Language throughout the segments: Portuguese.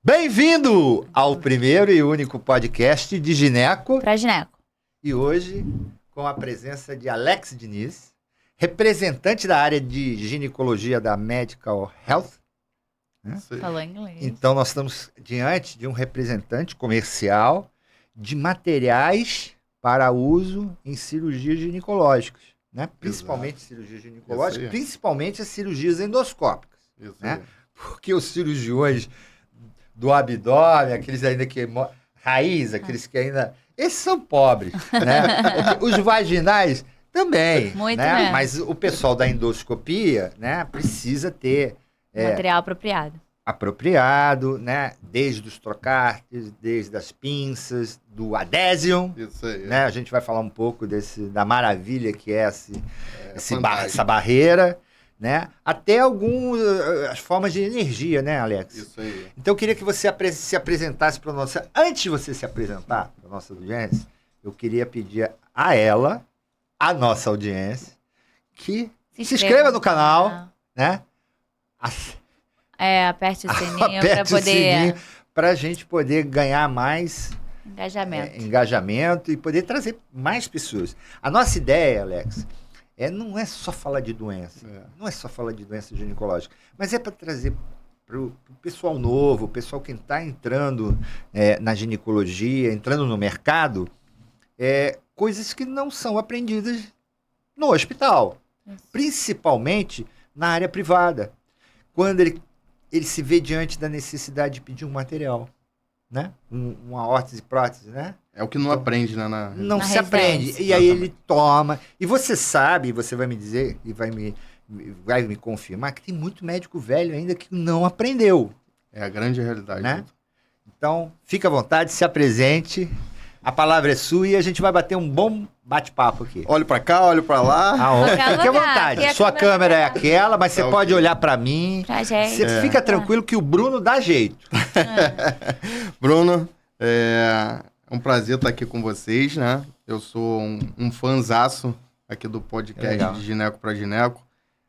Bem-vindo ao primeiro e único podcast de gineco. Pra gineco. E hoje, com a presença de Alex Diniz, representante da área de ginecologia da Medical Health. Né? Falou em inglês. Então, nós estamos diante de um representante comercial de materiais para uso em cirurgias ginecológicas. Né? Principalmente cirurgias ginecológicas, principalmente as cirurgias endoscópicas. Isso né? Porque os cirurgiões do abdômen, aqueles ainda que... Raiz, aqueles que ainda... Esses são pobres, né? Os vaginais também, Muito, né? Mas o pessoal da endoscopia, né, precisa ter... Material apropriado, né? Desde os trocárteres, desde as pinças, do adésion. Isso aí. Né? A gente vai falar um pouco da maravilha que é essa barreira. Né? Até as formas de energia, né, Alex? Isso aí. Então eu queria que você se apresentasse para nossa... Antes de você se apresentar para a nossa audiência, eu queria pedir a ela, a nossa audiência, que se inscreva no canal, né? Aperte o sininho para poder... para a gente poder ganhar mais engajamento e poder trazer mais pessoas. A nossa ideia, Alex... não é só falar de doença, não é só falar de doença ginecológica, mas é para trazer para o pessoal novo, o pessoal que está entrando na ginecologia, entrando no mercado, coisas que não são aprendidas no hospital, principalmente na área privada, quando ele se vê diante da necessidade de pedir um material, né? Uma órtese, prótese, né? É o que não aprende, né? Não se aprende. E aí ele toma. E você sabe, você vai me dizer, e vai me confirmar, que tem muito médico velho ainda que não aprendeu. É a grande realidade. Né? Então, fica à vontade, se apresente. A palavra é sua e a gente vai bater um bom bate-papo aqui. Olho pra cá, olho pra lá. Fique à vontade. Sua câmera é aquela, mas você pode olhar pra mim. Pra gente. Você fica tranquilo que o Bruno dá jeito. Bruno, é um prazer estar aqui com vocês, né? Eu sou um fãzaço aqui do podcast de Gineco pra Gineco.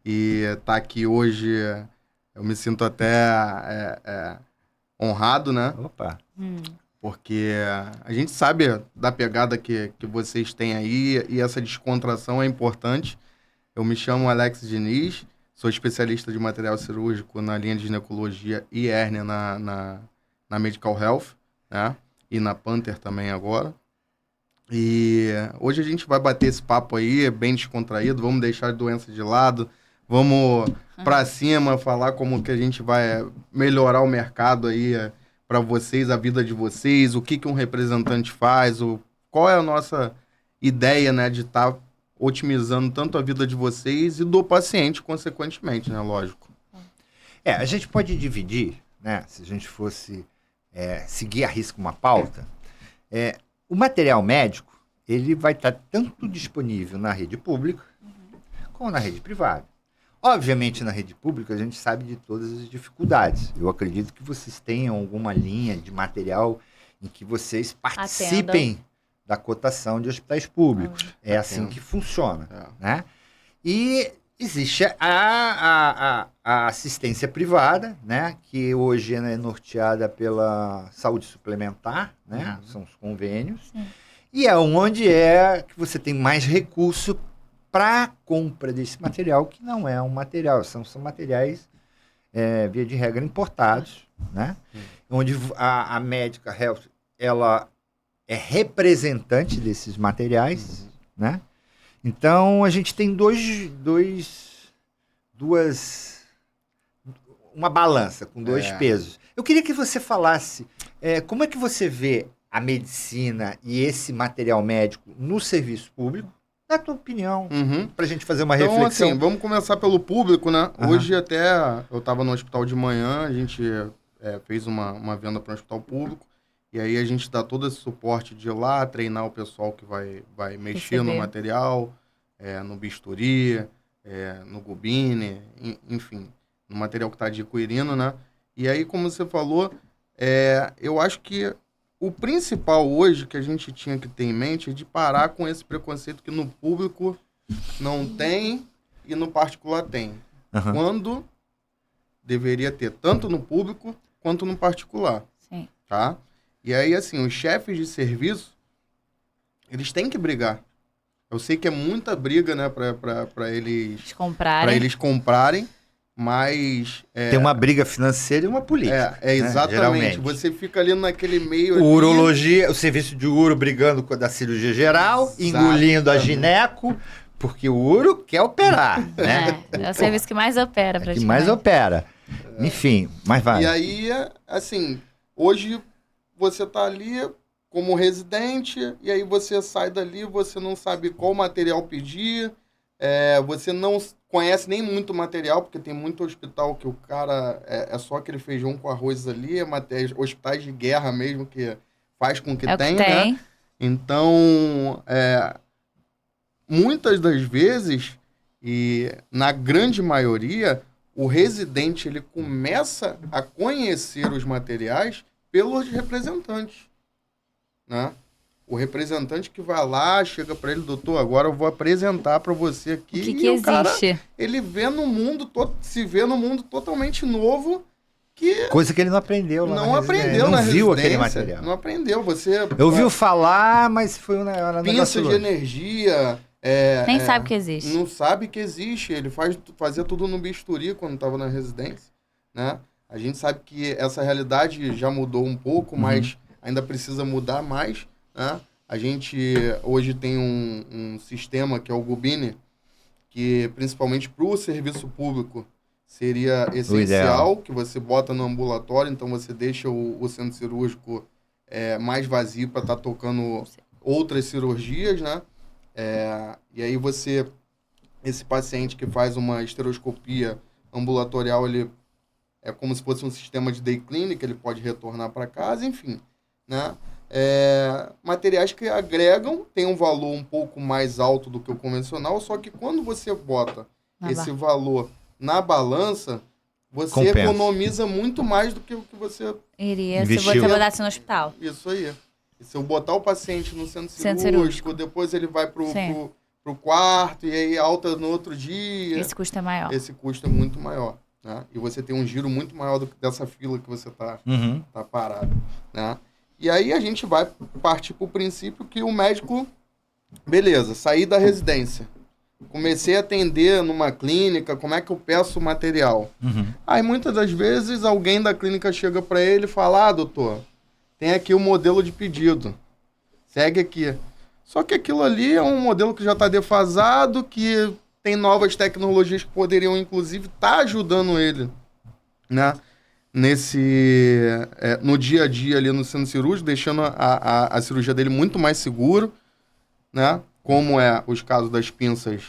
E estar aqui hoje, eu me sinto até honrado, né? Opa! Porque a gente sabe da pegada que vocês têm aí e essa descontração é importante. Eu me chamo Alex Diniz, sou especialista de material cirúrgico na linha de ginecologia e hérnia na Medical Health, né? E na Panther também agora. E hoje a gente vai bater esse papo aí, bem descontraído, vamos deixar a doença de lado, vamos pra cima, falar como que a gente vai melhorar o mercado aí para vocês, a vida de vocês, o que um representante faz, qual é a nossa ideia, né, de estar otimizando tanto a vida de vocês e do paciente, consequentemente, né, lógico. A gente pode dividir, né, se a gente fosse seguir a risco uma pauta, o material médico, ele vai estar tanto disponível na rede pública como na rede privada. Obviamente, na rede pública, a gente sabe de todas as dificuldades. Eu acredito que vocês tenham alguma linha de material em que vocês participem da cotação de hospitais públicos. É assim que funciona. Né? E existe a assistência privada, né? Que hoje é norteada pela saúde suplementar, né? São os convênios. Sim. E é onde que você tem mais recurso para a compra desse material, que não é um material, são materiais, via de regra, importados, né? Onde a Medical Health, ela é representante desses materiais, né? Então, a gente tem uma balança com dois pesos. Eu queria que você falasse como é que você vê a medicina e esse material médico no serviço público, na tua opinião, para a gente fazer uma reflexão. Então, assim, vamos começar pelo público, né? Hoje até eu estava no hospital de manhã, a gente fez uma venda para o hospital público, e aí a gente dá todo esse suporte de ir lá, treinar o pessoal que vai mexer no material, no bisturi, no gubine, enfim, no material que está adquirindo, né? E aí, como você falou, eu acho que o principal hoje que a gente tinha que ter em mente é de parar com esse preconceito que no público não tem e no particular tem. Quando deveria ter tanto no público quanto no particular. Sim. Tá? E aí, assim, os chefes de serviço, eles têm que brigar. Eu sei que é muita briga, né, para eles comprarem, mas... Tem uma briga financeira e uma política. Exatamente. Né? Você fica ali naquele meio... Urologia, o serviço de uro brigando com a da cirurgia geral, engolindo a gineco, porque o uro quer operar, né? É o serviço que mais opera, praticamente. Que mais opera. Enfim, mas vai. E aí, assim, hoje você tá ali como residente, e aí você sai dali, você não sabe qual material pedir, você não conhece nem muito material, porque tem muito hospital que o cara é só aquele feijão com arroz ali, hospitais de guerra mesmo que faz com que tenha, né? Então, muitas das vezes, e na grande maioria, o residente ele começa a conhecer os materiais pelos representantes. Né? O representante que vai lá, chega para ele, doutor, agora eu vou apresentar para você aqui. O que existe? Cara, ele vê no mundo, se vê no mundo totalmente novo. Coisa que ele não aprendeu lá não aprendeu na residência. Viu aquele material. Não aprendeu. Eu ouvi falar, mas foi uma pinça de energia. Nem sabe que existe. Não sabe que existe. Ele fazia tudo no bisturi quando estava na residência. Né? A gente sabe que essa realidade já mudou um pouco, mas ainda precisa mudar mais. Né? A gente hoje tem um sistema que é o Gubini, que principalmente para o serviço público seria essencial, que você bota no ambulatório, então você deixa o centro cirúrgico mais vazio para estar tocando outras cirurgias, né? E aí esse paciente que faz uma esteroscopia ambulatorial, ele é como se fosse um sistema de day clinic, ele pode retornar para casa, enfim, né? Materiais que agregam, tem um valor um pouco mais alto do que o convencional, só que quando você bota esse valor na balança, você economiza muito mais do que o que você iria se você botasse no hospital. Isso aí. E se eu botar o paciente no centro cirúrgico, depois ele vai pro quarto, e aí alta no outro dia. Esse custo é maior. Esse custo é muito maior. Né? E você tem um giro muito maior do que dessa fila que você tá parado. Né? E aí a gente vai partir para o princípio que o médico, beleza, saí da residência, comecei a atender numa clínica, como é que eu peço o material? Aí muitas das vezes alguém da clínica chega para ele e fala, doutor, tem aqui o modelo de pedido, segue aqui. Só que aquilo ali é um modelo que já está defasado, que tem novas tecnologias que poderiam inclusive estar ajudando ele, né? No dia a dia ali no centro cirúrgico, deixando a cirurgia dele muito mais seguro, né? Como os casos das pinças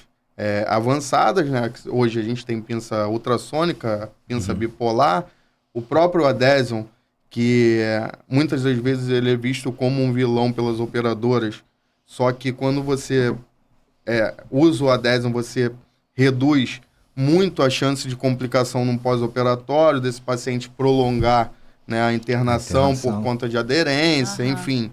avançadas, né? Hoje a gente tem pinça ultrassônica, pinça bipolar, o próprio Adhesion, que muitas das vezes ele é visto como um vilão pelas operadoras, só que quando você usa o Adhesion, você reduz muito a chance de complicação num pós-operatório, desse paciente prolongar, né, a internação por conta de aderência, enfim.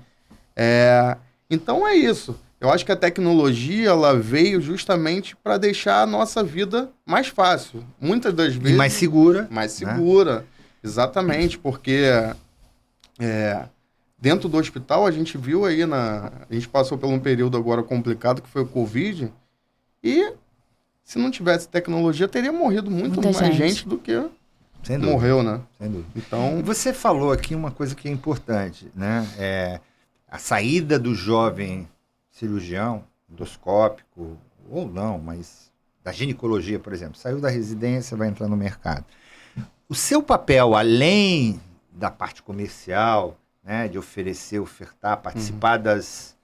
Então é isso. Eu acho que a tecnologia ela veio justamente para deixar a nossa vida mais fácil. Muitas das vezes... E mais segura. Mais segura, né? Exatamente, porque dentro do hospital a gente viu aí, a gente passou por um período agora complicado que foi o Covid, e se não tivesse tecnologia, teria morrido muito mais gente do que morreu, né? Sem dúvida. Então... E você falou aqui uma coisa que é importante, né? A saída do jovem cirurgião, endoscópico, ou não, mas da ginecologia, por exemplo, saiu da residência, vai entrar no mercado. O seu papel, além da parte comercial, né, de ofertar, participar das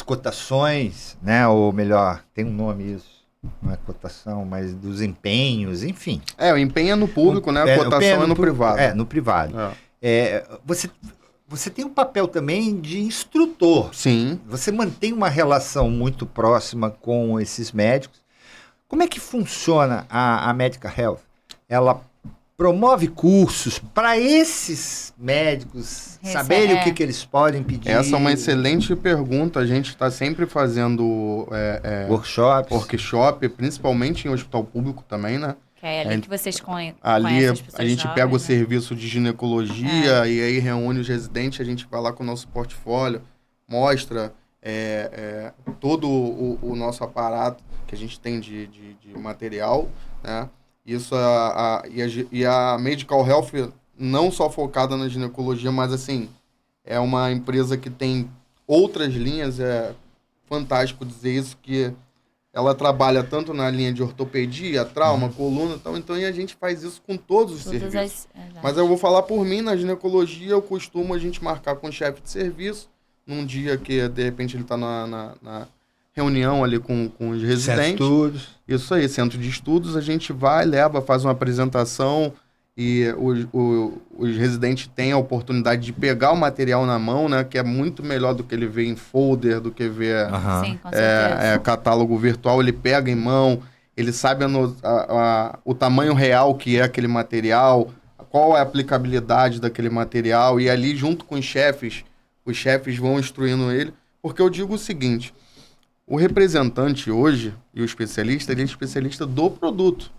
cotações, né? Ou melhor, tem um nome isso, não é cotação, mas dos empenhos, enfim. O empenho é no público, né? A cotação é no privado. No privado. Você tem um papel também de instrutor. Sim. Você mantém uma relação muito próxima com esses médicos. Como é que funciona a Medical Health? Ela promove cursos para esses médicos saberem o que eles podem pedir? Essa é uma excelente pergunta. A gente está sempre fazendo workshop, principalmente em hospital público também, né? Que é ali que vocês conhecem ali as pessoas a gente jovens, pega o né? serviço de ginecologia e aí reúne os residentes, a gente vai lá com o nosso portfólio, mostra todo o nosso aparato que a gente tem de material, né? Isso e a Medical Health não só focada na ginecologia, mas assim, é uma empresa que tem outras linhas, é fantástico dizer isso, que ela trabalha tanto na linha de ortopedia, trauma, coluna, então a gente faz isso com todos os serviços. Mas eu vou falar por mim, na ginecologia eu costumo a gente marcar com o chefe de serviço, num dia que de repente ele está na reunião ali com os residentes. Centro de estudos. Isso aí, centro de estudos, a gente vai, leva, faz uma apresentação e os residentes têm a oportunidade de pegar o material na mão, né? Que é muito melhor do que ele ver em folder, do que ver Sim, com certeza. catálogo virtual. Ele pega em mão, ele sabe o tamanho real que é aquele material, qual é a aplicabilidade daquele material, e ali junto com os chefes vão instruindo ele, porque eu digo o seguinte, o representante hoje e o especialista, ele é especialista do produto.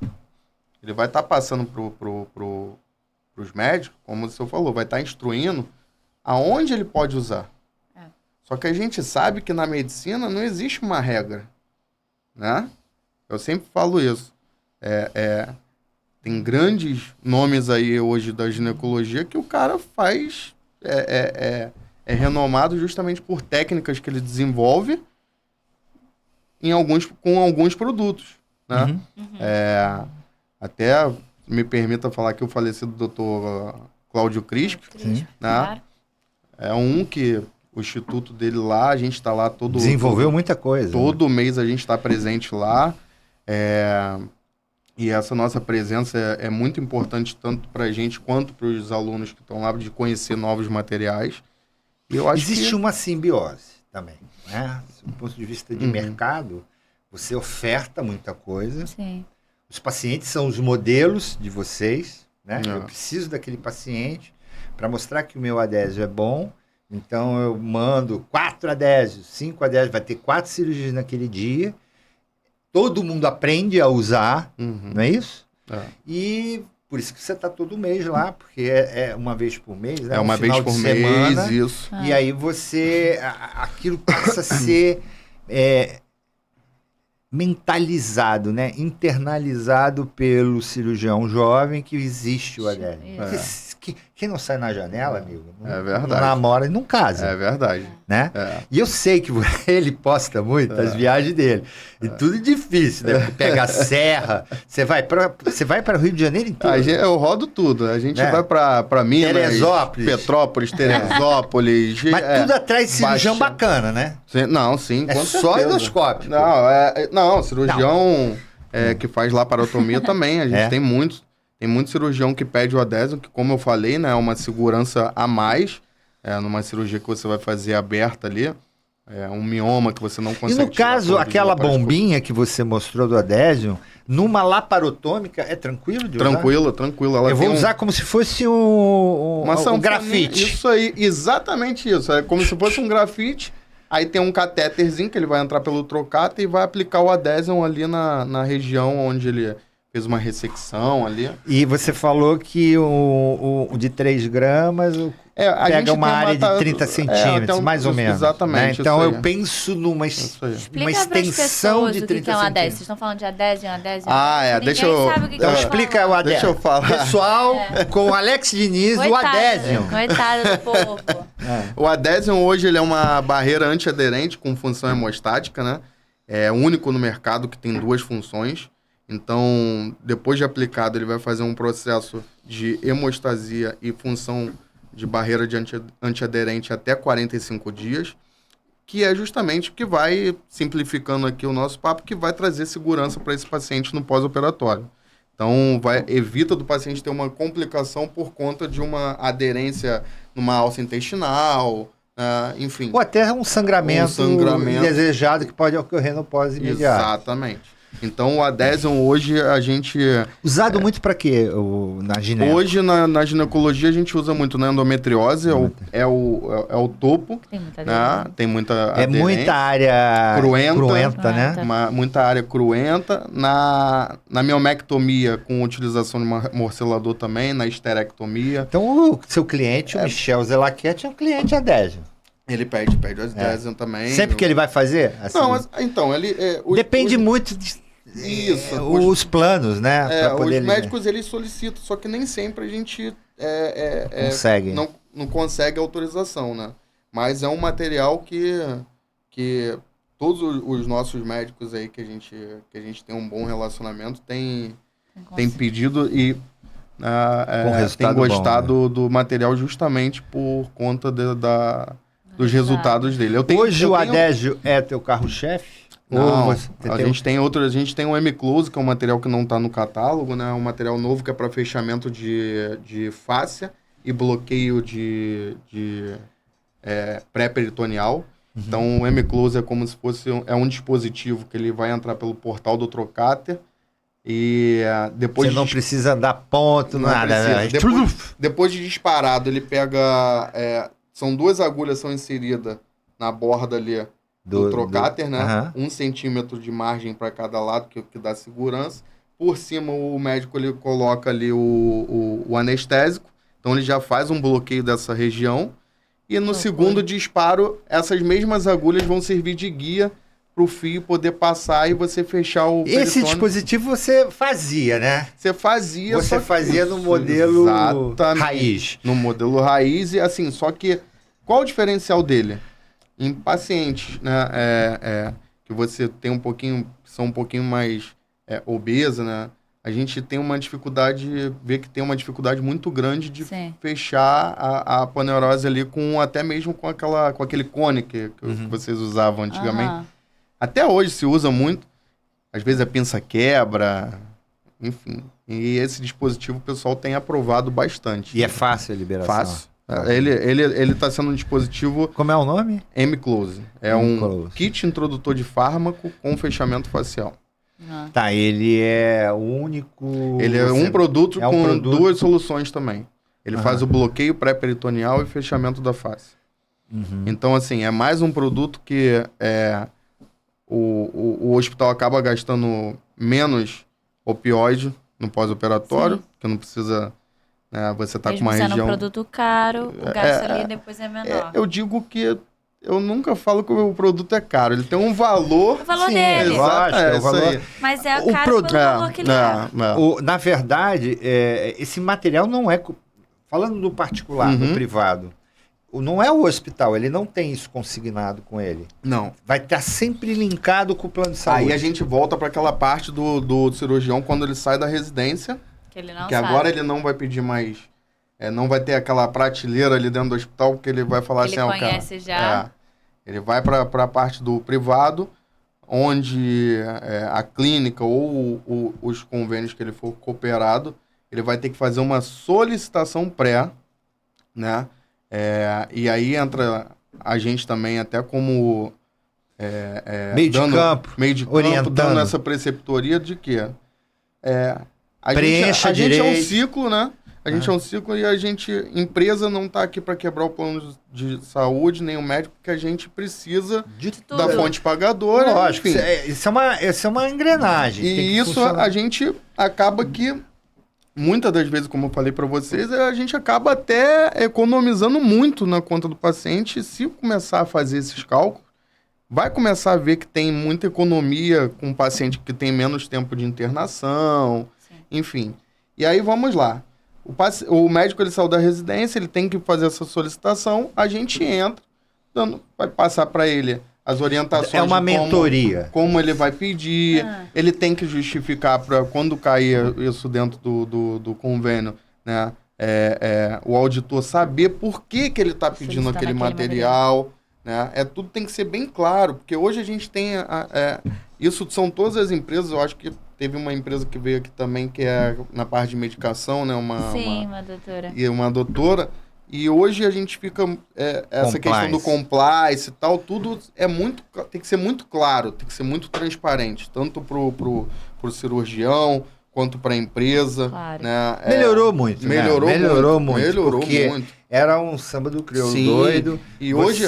Ele vai estar passando pros médicos, como o senhor falou, vai estar instruindo aonde ele pode usar. Só que a gente sabe que na medicina não existe uma regra, né? Eu sempre falo isso. Tem grandes nomes aí hoje da ginecologia que o cara faz... É renomado justamente por técnicas que ele desenvolve com alguns produtos, né? Até me permita falar que o falecido doutor Cláudio Crisp, né? Claro. É um que o instituto dele lá, a gente está lá desenvolveu muita coisa. Todo mês a gente está presente lá. E essa nossa presença é muito importante tanto para a gente quanto para os alunos que estão lá, de conhecer novos materiais. E eu acho Existe uma simbiose também, né? Do ponto de vista de mercado, você oferta muita coisa. Sim. Os pacientes são os modelos de vocês, né? Eu preciso daquele paciente para mostrar que o meu adésio é bom. Então, eu mando 4 adésios, 5 adésios, vai ter 4 cirurgias naquele dia. Todo mundo aprende a usar, não é isso? E por isso que você está todo mês lá, porque é uma vez por mês, né? É uma vez por mês, isso. E aí aquilo passa a ser... mentalizado, né? Internalizado pelo cirurgião jovem que existe o adésio. Quem não sai na janela, amigo, não namora e não casa. É verdade. Né? E eu sei que ele posta muito as viagens dele. E tudo difícil, né? Porque pega a serra, você vai para o Rio de Janeiro inteiro. Eu rodo tudo. A gente vai para Minas, Teresópolis. Petrópolis, Teresópolis. Mas tudo atrás de cirurgião bacana, né? Não, sim, com certeza. Só endoscópio. Não, cirurgião que faz laparotomia também. A gente tem muito cirurgião que pede o adésio, que, como eu falei, né, é uma segurança a mais. Numa cirurgia que você vai fazer aberta ali. Um mioma que você não consegue... E no caso, aquela bombinha que você mostrou do adésio, numa laparotômica, é tranquilo de usar? Tranquilo. Ela eu vou usar como se fosse um grafite. Isso aí, exatamente isso. É como se fosse um grafite. Aí tem um catéterzinho que ele vai entrar pelo trocata e vai aplicar o adésio ali na região onde ele fez uma ressecção ali. E você falou que o de 3 gramas pega uma área de 30 centímetros, mais ou menos. Exatamente. Né? Então eu penso numa extensão de 30 que é um adésio. centímetros. Vocês estão falando de adésio, Deixa eu... sabe o que Então explica o adésio. Deixa eu falar. Pessoal, com o Alex Diniz, o adésio. Coitado do povo. O adésio hoje ele é uma barreira antiaderente com função hemostática, né? É único no mercado que tem 2 funções. Então, depois de aplicado, ele vai fazer um processo de hemostasia e função de barreira de antiaderente até 45 dias, que é justamente o que vai, simplificando aqui o nosso papo, que vai trazer segurança para esse paciente no pós-operatório. Então, evita do paciente ter uma complicação por conta de uma aderência numa alça intestinal, enfim. Ou até um sangramento indesejado que pode ocorrer no pós-imediato. Exatamente. Então, o Adesium hoje a gente... Usado muito para quê na gineco? Hoje, na ginecologia, a gente usa muito na endometriose, é o topo, Tem muita né? aderência. Tem muita É aderência. muita área Cruenta, né? Muita área cruenta. Na miomectomia, com utilização de morcelador também, na esterectomia. Então, o seu cliente, o Michel Zelaquete, é um cliente Adesium. Ele pede o Adesium também. Sempre que ele vai fazer? Assim, Não, mas, então, ele... depende muito Isso. os planos, né? pra poder os médicos, eles solicitam, só que nem sempre a gente consegue. não consegue autorização, né? Mas é um material que todos os nossos médicos aí que a gente tem um bom relacionamento tem pedido e tem gostado bom, né? do material justamente por conta dos resultados dele. Hoje o Adésio é teu carro-chefe? Não, a gente tem o M-Close, que é um material que não está no catálogo, né? Um material novo que é para fechamento de fáscia e bloqueio de pré-peritoneal. Uhum. Então, o M-Close é como se fosse um dispositivo que ele vai entrar pelo portal do trocáter e depois... Você não precisa dar ponto, nada. Depois de disparado, ele pega... são 2 agulhas são inseridas na borda ali do trocáter, né? 1 centímetro de margem para cada lado, que dá segurança. Por cima, o médico ele coloca ali o anestésico. Então, ele já faz um bloqueio dessa região. E no segundo disparo, essas mesmas agulhas vão servir de guia para o fio poder passar e você fechar o peritônio. Esse dispositivo você fazia, né? Você fazia. Você fazia no modelo raiz. No modelo raiz. E assim, só que qual o diferencial dele? Em pacientes, né, que você tem são um pouquinho mais obesa, né? A gente tem uma dificuldade, vê que tem uma dificuldade muito grande de fechar a aponeurose ali até mesmo com aquele cone que vocês usavam antigamente. Até hoje se usa muito. Às vezes a pinça quebra, enfim. E esse dispositivo o pessoal tem aprovado bastante. E é fácil a liberação? Fácil. Ele está sendo um dispositivo... Como é o nome? M-Close. É um kit introdutor de fármaco com fechamento facial. Tá, ele é o único... Ele é um produto com 2 soluções também. Ele faz o bloqueio pré-peritoneal e fechamento da face. Uhum. Então, assim, é mais um produto que o hospital acaba gastando menos opioide no pós-operatório, que não precisa... você tá com uma região... Mesmo sendo um produto caro, o gasto ali depois é menor. Eu digo que eu nunca falo que o produto é caro. Ele tem um valor... O valor dele. Exato, é o valor. Mas é caro pelo valor que ele é. Na verdade, esse material não é... Falando do particular, do privado, não é o hospital, ele não tem isso consignado com ele. Não. Vai estar sempre linkado com o plano de saúde. Aí a gente volta para aquela parte do cirurgião quando ele sai da residência, que agora ele não vai pedir mais... não vai ter aquela prateleira ali dentro do hospital, porque ele vai falar ele assim... Ele conhece já. Ele vai para a parte do privado, onde a clínica ou os convênios que ele for cooperado, ele vai ter que fazer uma solicitação pré, né? E aí entra a gente também até como... meio de campo, orientando, dando essa preceptoria de que... a gente é um ciclo, né? A gente é um ciclo e empresa não está aqui para quebrar o plano de saúde, nem o médico, porque a gente precisa da fonte pagadora. Lógico, isso é uma engrenagem. E isso a gente acaba que, muitas das vezes, como eu falei para vocês, a gente acaba até economizando muito na conta do paciente. Se começar a fazer esses cálculos, vai começar a ver que tem muita economia com um paciente que tem menos tempo de internação, enfim. E aí vamos lá. O médico ele saiu da residência, ele tem que fazer essa solicitação, a gente entra, vai passar para ele as orientações. É uma mentoria. Como ele vai pedir, ele tem que justificar para quando cair isso dentro do convênio, né? O auditor saber por que ele está pedindo aquele material. Né? Tudo tem que ser bem claro, porque hoje a gente tem... isso são todas as empresas, eu acho que teve uma empresa que veio aqui também, que é na parte de medicação, né? Uma doutora. E uma doutora, E hoje a gente fica... essa questão do compliance e tal, tudo tem que ser muito claro, tem que ser muito transparente. Tanto pro cirurgião, quanto para a empresa. Claro. Né? Melhorou muito, Melhorou muito. Melhorou porque muito. Era um samba do crioulo doido. E hoje...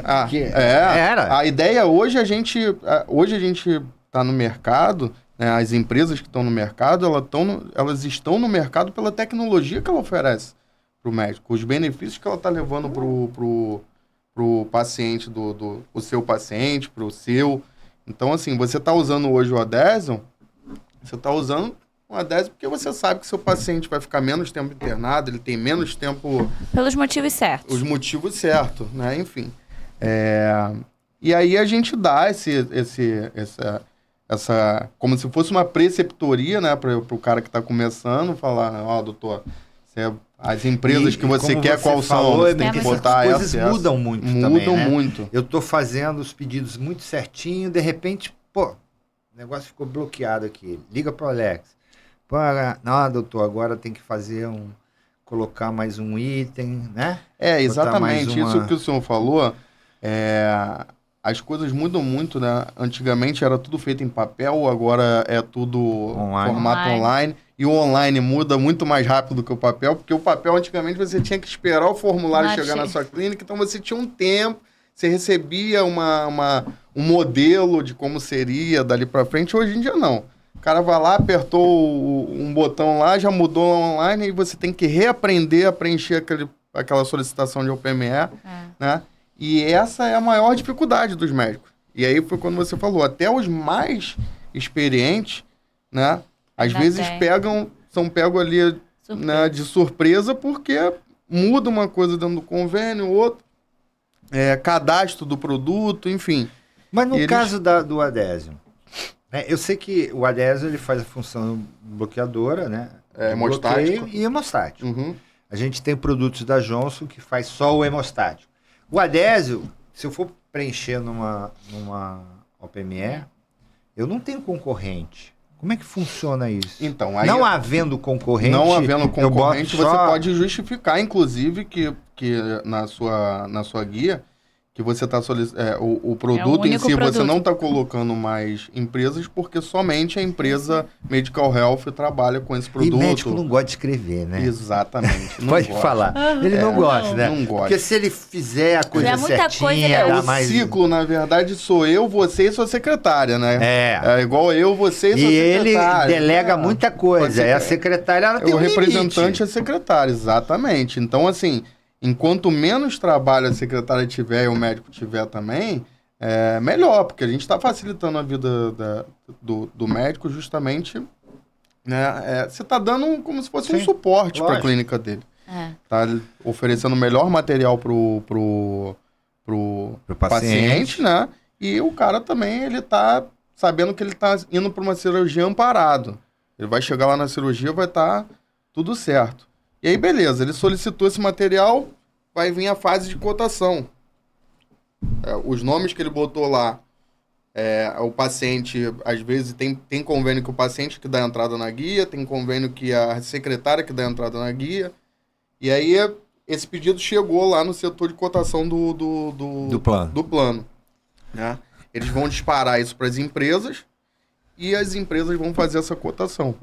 Era. A ideia hoje a gente está no mercado, né? As empresas que estão no mercado, elas estão no mercado pela tecnologia que ela oferece para o médico, os benefícios que ela está levando pro paciente, o seu paciente, pro seu. Então, assim, você está usando hoje o Adhesion, você está usando o Adhesion porque você sabe que seu paciente vai ficar menos tempo internado, ele tem menos tempo... Pelos motivos certos. Os motivos certos, né? Enfim. E aí a gente dá essa como se fosse uma preceptoria, né? Para o cara que está começando, falar, ó, doutor, as empresas que você quer, qual são? Você tem que botar as coisas mudam muito também, Mudam muito. Eu estou fazendo os pedidos muito certinho, de repente, o negócio ficou bloqueado aqui. Liga para o Alex. Não, doutor, agora tem que colocar mais um item, né? Exatamente. Isso que o senhor falou, as coisas mudam muito, né? Antigamente era tudo feito em papel, agora é tudo formato online. E o online muda muito mais rápido que o papel, porque o papel antigamente você tinha que esperar o formulário chegar na sua clínica, então você tinha um tempo, você recebia um modelo de como seria dali para frente. Hoje em dia não. O cara vai lá, apertou um botão lá, já mudou online, e você tem que reaprender a preencher aquela solicitação de OPME, né? E essa é a maior dificuldade dos médicos. E aí foi quando você falou, até os mais experientes, né? Às vezes são pegos ali, né, de surpresa, porque muda uma coisa dentro do convênio, outra, cadastro do produto, enfim. Mas no caso do Adhesion, eu sei que o Adhesion ele faz a função bloqueadora, né? Hemostático. E hemostático. Uhum. A gente tem produtos da Johnson que faz só o hemostático. O Adhesion, se eu for preencher numa OPME, eu não tenho concorrente. Como é que funciona isso? Então, aí, não havendo concorrente, você pode justificar, inclusive, que na sua guia, que você está o produto em si, você não está colocando mais empresas, porque somente a empresa Medical Health trabalha com esse produto. E médico não gosta de escrever, né? Exatamente. Pode falar. Ele não gosta, né? Não gosta. Porque se ele fizer a coisa certinha... O ciclo, na verdade, sou eu, você e sua secretária, né? É igual eu, você e sua secretária. E ele delega muita coisa. A secretária, ela tem um limite. O representante é a secretária, exatamente. Então, assim... Enquanto menos trabalho a secretária tiver e o médico tiver também, melhor, porque a gente está facilitando a vida do médico justamente, né? Você está dando como se fosse um suporte para a clínica dele. Está oferecendo o melhor material pro paciente, né? E o cara também, ele está sabendo que ele está indo para uma cirurgia amparado. Ele vai chegar lá na cirurgia, vai estar tudo certo. E aí, beleza, ele solicitou esse material, vai vir a fase de cotação. Os nomes que ele botou lá, o paciente, às vezes, tem convênio que o paciente que dá entrada na guia, tem convênio que a secretária que dá entrada na guia. E aí, esse pedido chegou lá no setor de cotação do plano. Né? Eles vão disparar isso para as empresas e as empresas vão fazer essa cotação.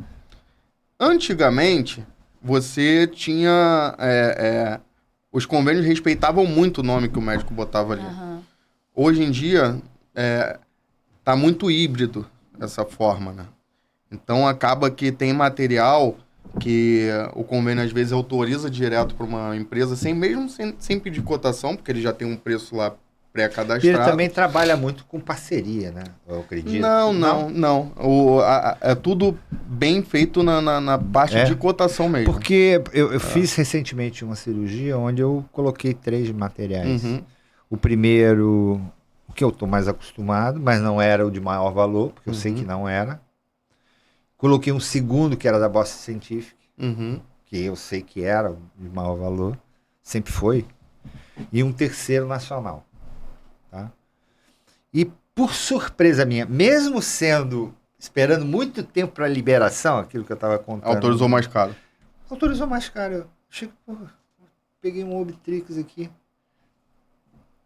Antigamente... você tinha... os convênios respeitavam muito o nome que o médico botava ali. Uhum. Hoje em dia, tá muito híbrido essa forma, né? Então, acaba que tem material que o convênio, às vezes, autoriza direto para uma empresa, sem pedir cotação, porque ele já tem um preço lá pré-cadastrado. E ele também trabalha muito com parceria, né? Eu acredito. Não. É tudo bem feito na parte de cotação mesmo. Porque eu fiz recentemente uma cirurgia onde eu coloquei 3 materiais. Uhum. O primeiro, o que eu estou mais acostumado, mas não era o de maior valor, porque eu sei que não era. Coloquei um segundo, que era da Boston Scientific, que eu sei que era de maior valor, sempre foi. E um terceiro nacional. Tá? E por surpresa minha, mesmo esperando muito tempo para liberação, aquilo que eu estava contando. Autorizou mais caro. Autorizou mais caro. Eu chego, peguei um Obtrix aqui.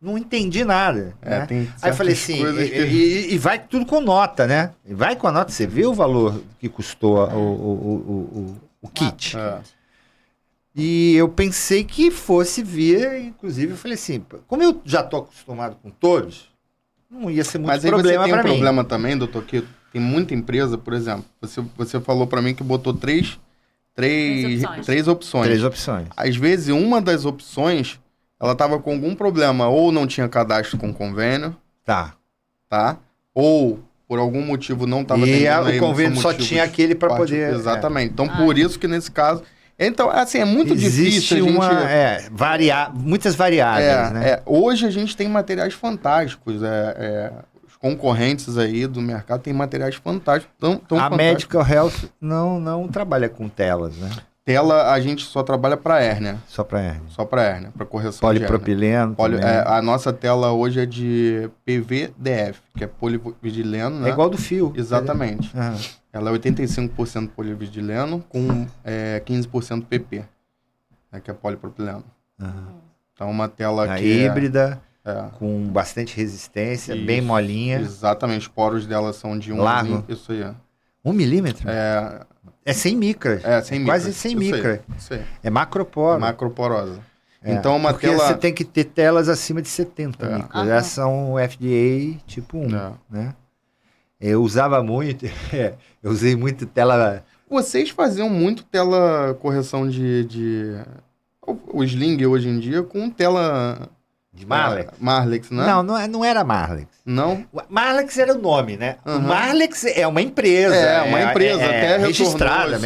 Não entendi nada. Né? Aí eu falei assim, e vai tudo com nota, né? Vai com a nota, você vê o valor que custou o kit. E eu pensei que fosse vir, inclusive eu falei assim, como eu já estou acostumado com todos, não ia ser muito problema para mim. Mas aí você tem um problema também, doutor, que tem muita empresa, por exemplo, você falou para mim que botou três opções. 3 opções. Às vezes, uma das opções, ela estava com algum problema, ou não tinha cadastro com convênio. Tá? Ou, por algum motivo, não estava atendendo. E o convênio só tinha aquele para poder... Exatamente. Então, por isso que, nesse caso... Então, assim, é muito difícil muitas variáveis, né? Hoje a gente tem materiais fantásticos. Os concorrentes aí do mercado têm materiais fantásticos. A Medical Health não trabalha com telas, né? Tela a gente só trabalha para hérnia. Só para hérnia, para correção polipropileno. A nossa tela hoje é de PVDF, que é polivinileno, né? É igual do fio. Exatamente. Ela é 85% polivinileno com 15% PP, que é polipropileno. Então uma tela que híbrida, com bastante resistência, isso, bem molinha. Exatamente, os poros dela são de 1 milímetro. Isso aí. 1 milímetro? É 100 micras. 100 micras. Quase 100 micras. Isso aí. É macroporo. Macroporosa. Então, porque você tem que ter telas acima de 70 micras. Elas são FDA tipo 1, né? Eu usava muito, eu usei muito tela... Vocês faziam muito tela correção o Sling hoje em dia com tela... De Marlex? Marlex, né? Não era Marlex. Não? Marlex era o nome, né? O Marlex é uma empresa. Até registrada.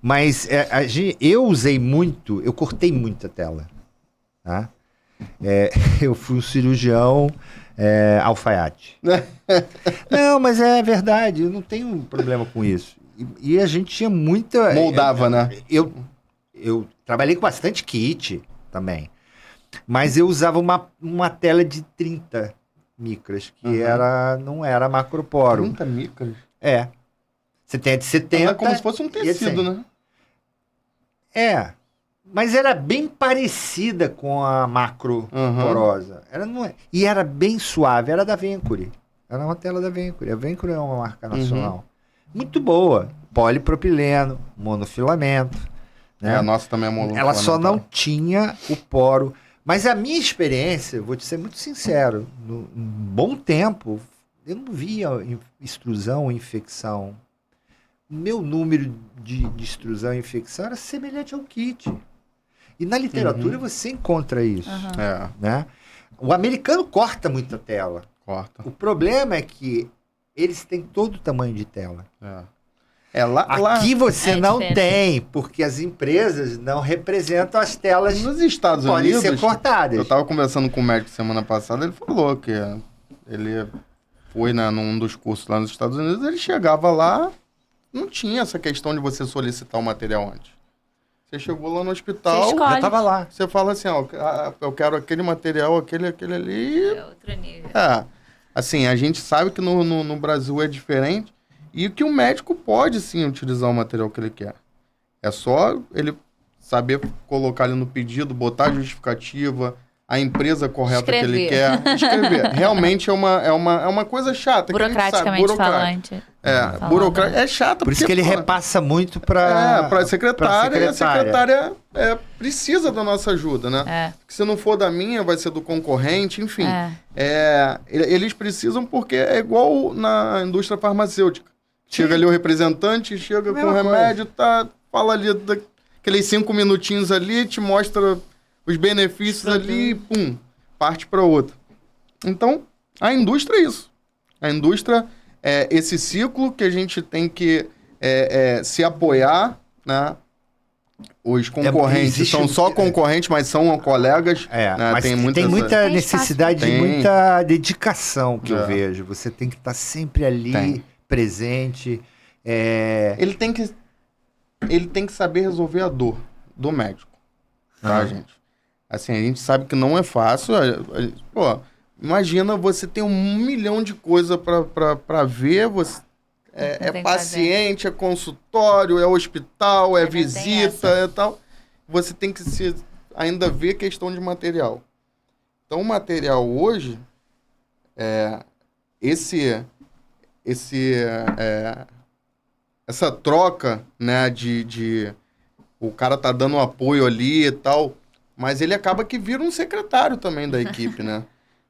Mas eu usei muito, eu cortei muita tela. Tá? Eu fui um cirurgião alfaiate. Não, mas é verdade, eu não tenho problema com isso. E a gente tinha muita... Moldava, né? Eu trabalhei com bastante kit também. Mas eu usava uma tela de 30 micras, que não era macroporo. 30 micras? Você tem a de 70. É como se fosse um tecido, né? Mas era bem parecida com a macroporosa. E era bem suave, era da Vencuri. Era uma tela da Vencuri. A Vencuri é uma marca nacional. Muito boa. Polipropileno, monofilamento. Né? A nossa também é monofilamento. Ela só não tinha o poro. Mas a minha experiência, vou te ser muito sincero, no bom tempo, eu não via extrusão, infecção. O meu número de extrusão e infecção era semelhante ao kit. E na literatura você encontra isso. Né? O americano corta muita tela. O problema é que eles têm todo o tamanho de tela. Aqui você não tem, porque as empresas não representam as telas. Nos Estados Unidos, podem ser cortadas. Eu estava conversando com o médico semana passada, ele falou que ele foi num dos cursos lá nos Estados Unidos, ele chegava lá, não tinha essa questão de você solicitar o material antes. Você chegou lá no hospital, já estava lá. Você fala assim, eu quero aquele material, aquele ali. É outro nível. Assim, a gente sabe que no Brasil é diferente. E que o médico pode, sim, utilizar o material que ele quer. É só ele saber colocar ali no pedido, botar a justificativa, a empresa correta que ele quer. Escrever. Realmente é uma coisa chata. Burocraticamente falante. Burocrático. É chato. Por isso que ele repassa muito para a secretária. E a secretária precisa da nossa ajuda, né? Porque se não for da minha, vai ser do concorrente, enfim. Eles precisam porque é igual na indústria farmacêutica. Chega ali o representante, chega com o remédio, fala ali aqueles 5 minutinhos ali, te mostra os benefícios ali e pum, parte para outra. Então, a indústria é isso. A indústria é esse ciclo que a gente tem que se apoiar, né? Os concorrentes são só concorrentes, mas são colegas. Né? Mas tem muita necessidade de muita dedicação que eu vejo. Você tem que estar sempre ali, presente. Ele tem que saber resolver a dor do médico. Tá, gente? Assim, a gente sabe que não é fácil. Imagina você ter 1 milhão de coisas para ver. Você é paciente, é consultório, é hospital, é visita, é tal. Você tem que ainda vê questão de material. Então, o material hoje, essa troca, né, de o cara tá dando apoio ali e tal, mas ele acaba que vira um secretário também da equipe, né?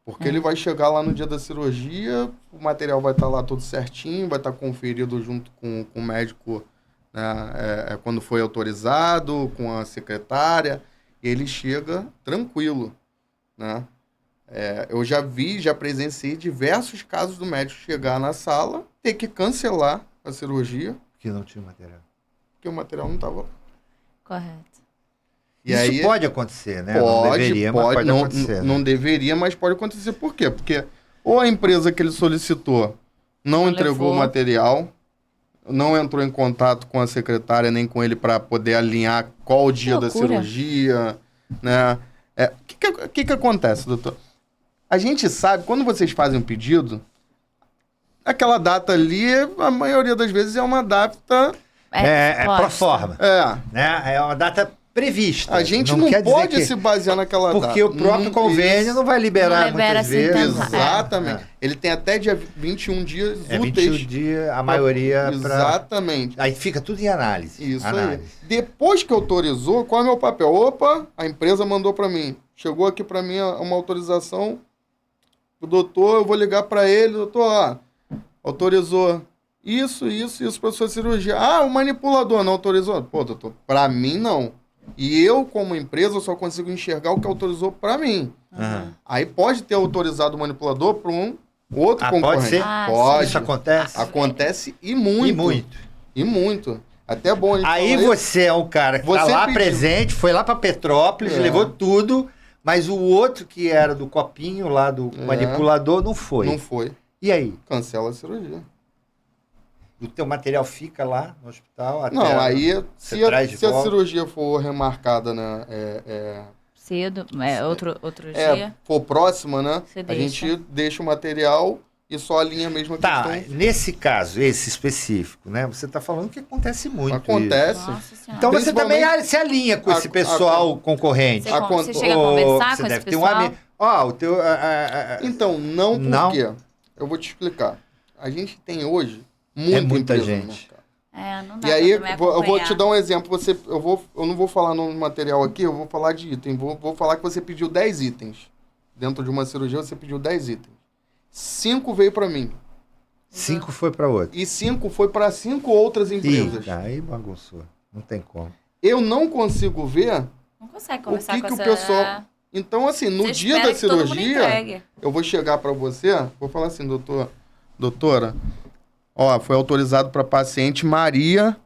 Porque ele vai chegar lá no dia da cirurgia, o material vai estar lá tudo certinho, vai estar conferido junto com o médico, né, quando foi autorizado, com a secretária, e ele chega tranquilo, né? Eu já presenciei diversos casos do médico chegar na sala, ter que cancelar a cirurgia. Que não tinha material. Porque o material não estava lá. Correto. E Isso aí, pode acontecer, né? Pode, Não deveria, mas pode acontecer. Né? Não deveria, mas pode acontecer. Por quê? Porque ou a empresa que ele solicitou não entregou o material, não entrou em contato com a secretária nem com ele para poder alinhar qual o dia da cirurgia, né? O que acontece, doutor? A gente sabe, quando vocês fazem um pedido, aquela data ali, a maioria das vezes é uma data... pro forma. Né? É uma data prevista. A gente não pode se basear naquela data. Porque o próprio convênio não vai liberar muitas assim vezes. Exatamente. Ele tem até dia 21 dias úteis. 21 dias, a maioria Exatamente. Aí fica tudo em análise. Isso aí. Depois que autorizou, qual é o meu papel? Opa, a empresa mandou para mim. Chegou aqui para mim uma autorização do doutor, eu vou ligar para ele, doutor, autorizou isso para sua cirurgia. O manipulador não autorizou? Pô, doutor, para mim não. E eu, como empresa, só consigo enxergar o que autorizou para mim. Aí pode ter autorizado o manipulador para um outro concorrente. Pode ser? Pode. Isso acontece? Acontece e muito. E muito. Até bom. Aí você é um cara que tá lá presente, foi lá para Petrópolis, levou tudo, mas o outro que era do copinho lá do manipulador não foi. Não foi. E aí? Cancela a cirurgia. O teu material fica lá no hospital? Até não, aí se a cirurgia for remarcada, né? Cedo, outro dia. For próxima, né? A gente deixa o material e só alinha mesmo a questão. Nesse caso, esse específico, né? Você está falando que acontece muito. Acontece. Então você também se alinha com esse pessoal concorrente. Você chega a conversar com esse pessoal? Então, não por quê? Eu vou te explicar. A gente tem hoje muita gente. Não dá e aí, pra eu vou te dar um exemplo. Eu não vou falar no material aqui, eu vou falar de item. Vou falar que você pediu 10 itens. Dentro de uma cirurgia, você pediu 10 itens. 5 veio para mim. 5 foi para outro. E 5 foi para 5 outras empresas. Aí bagunçou. Não tem como. Eu não consigo ver... Não consegue conversar com o pessoal... Então, assim, no dia da cirurgia, eu vou chegar para você, vou falar assim, doutora, foi autorizado para paciente Maria,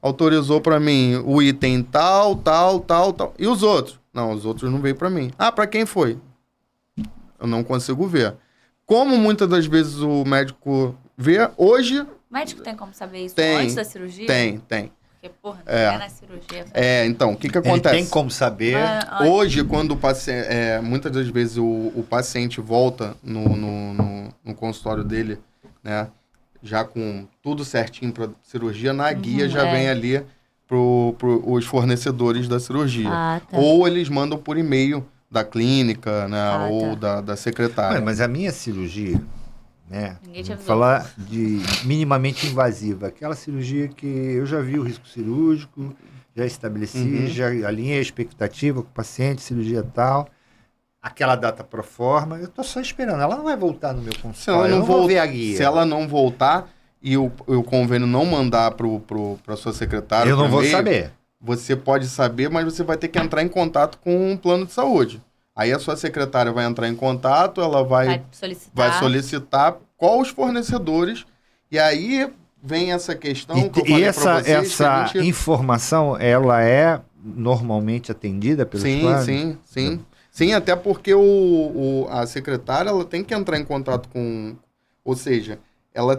autorizou para mim o item tal. E os outros? Não, os outros não veio para mim. Para quem foi? Eu não consigo ver. Como muitas das vezes o médico vê, hoje... O médico tem como saber isso antes da cirurgia? Tem. Porque, porra, não é na cirurgia. Então, o que acontece? Ele tem como saber. Hoje, quando o paciente... muitas das vezes o paciente volta no consultório dele, né? Já com tudo certinho para cirurgia, na guia já vem ali os fornecedores da cirurgia. Ou eles mandam por e-mail da clínica, né? Ou da secretária. Mas a minha cirurgia, né? Vou falar de minimamente invasiva. Aquela cirurgia que eu já vi o risco cirúrgico, já estabeleci, já alinhei a expectativa com o paciente, cirurgia tal. Aquela data pro forma, eu tô só esperando. Ela não vai voltar no meu consultório. Eu não vou ver a guia. Se ela não voltar e o convênio não mandar para sua secretária... Eu não vou saber. Você pode saber, mas você vai ter que entrar em contato com um plano de saúde. Aí a sua secretária vai entrar em contato, ela vai solicitar quais os fornecedores, e aí vem essa questão que eu falei para vocês. Essa informação, ela é normalmente atendida pelos planos? Sim. Sim, até porque a secretária ela tem que entrar em contato com... Ou seja, ela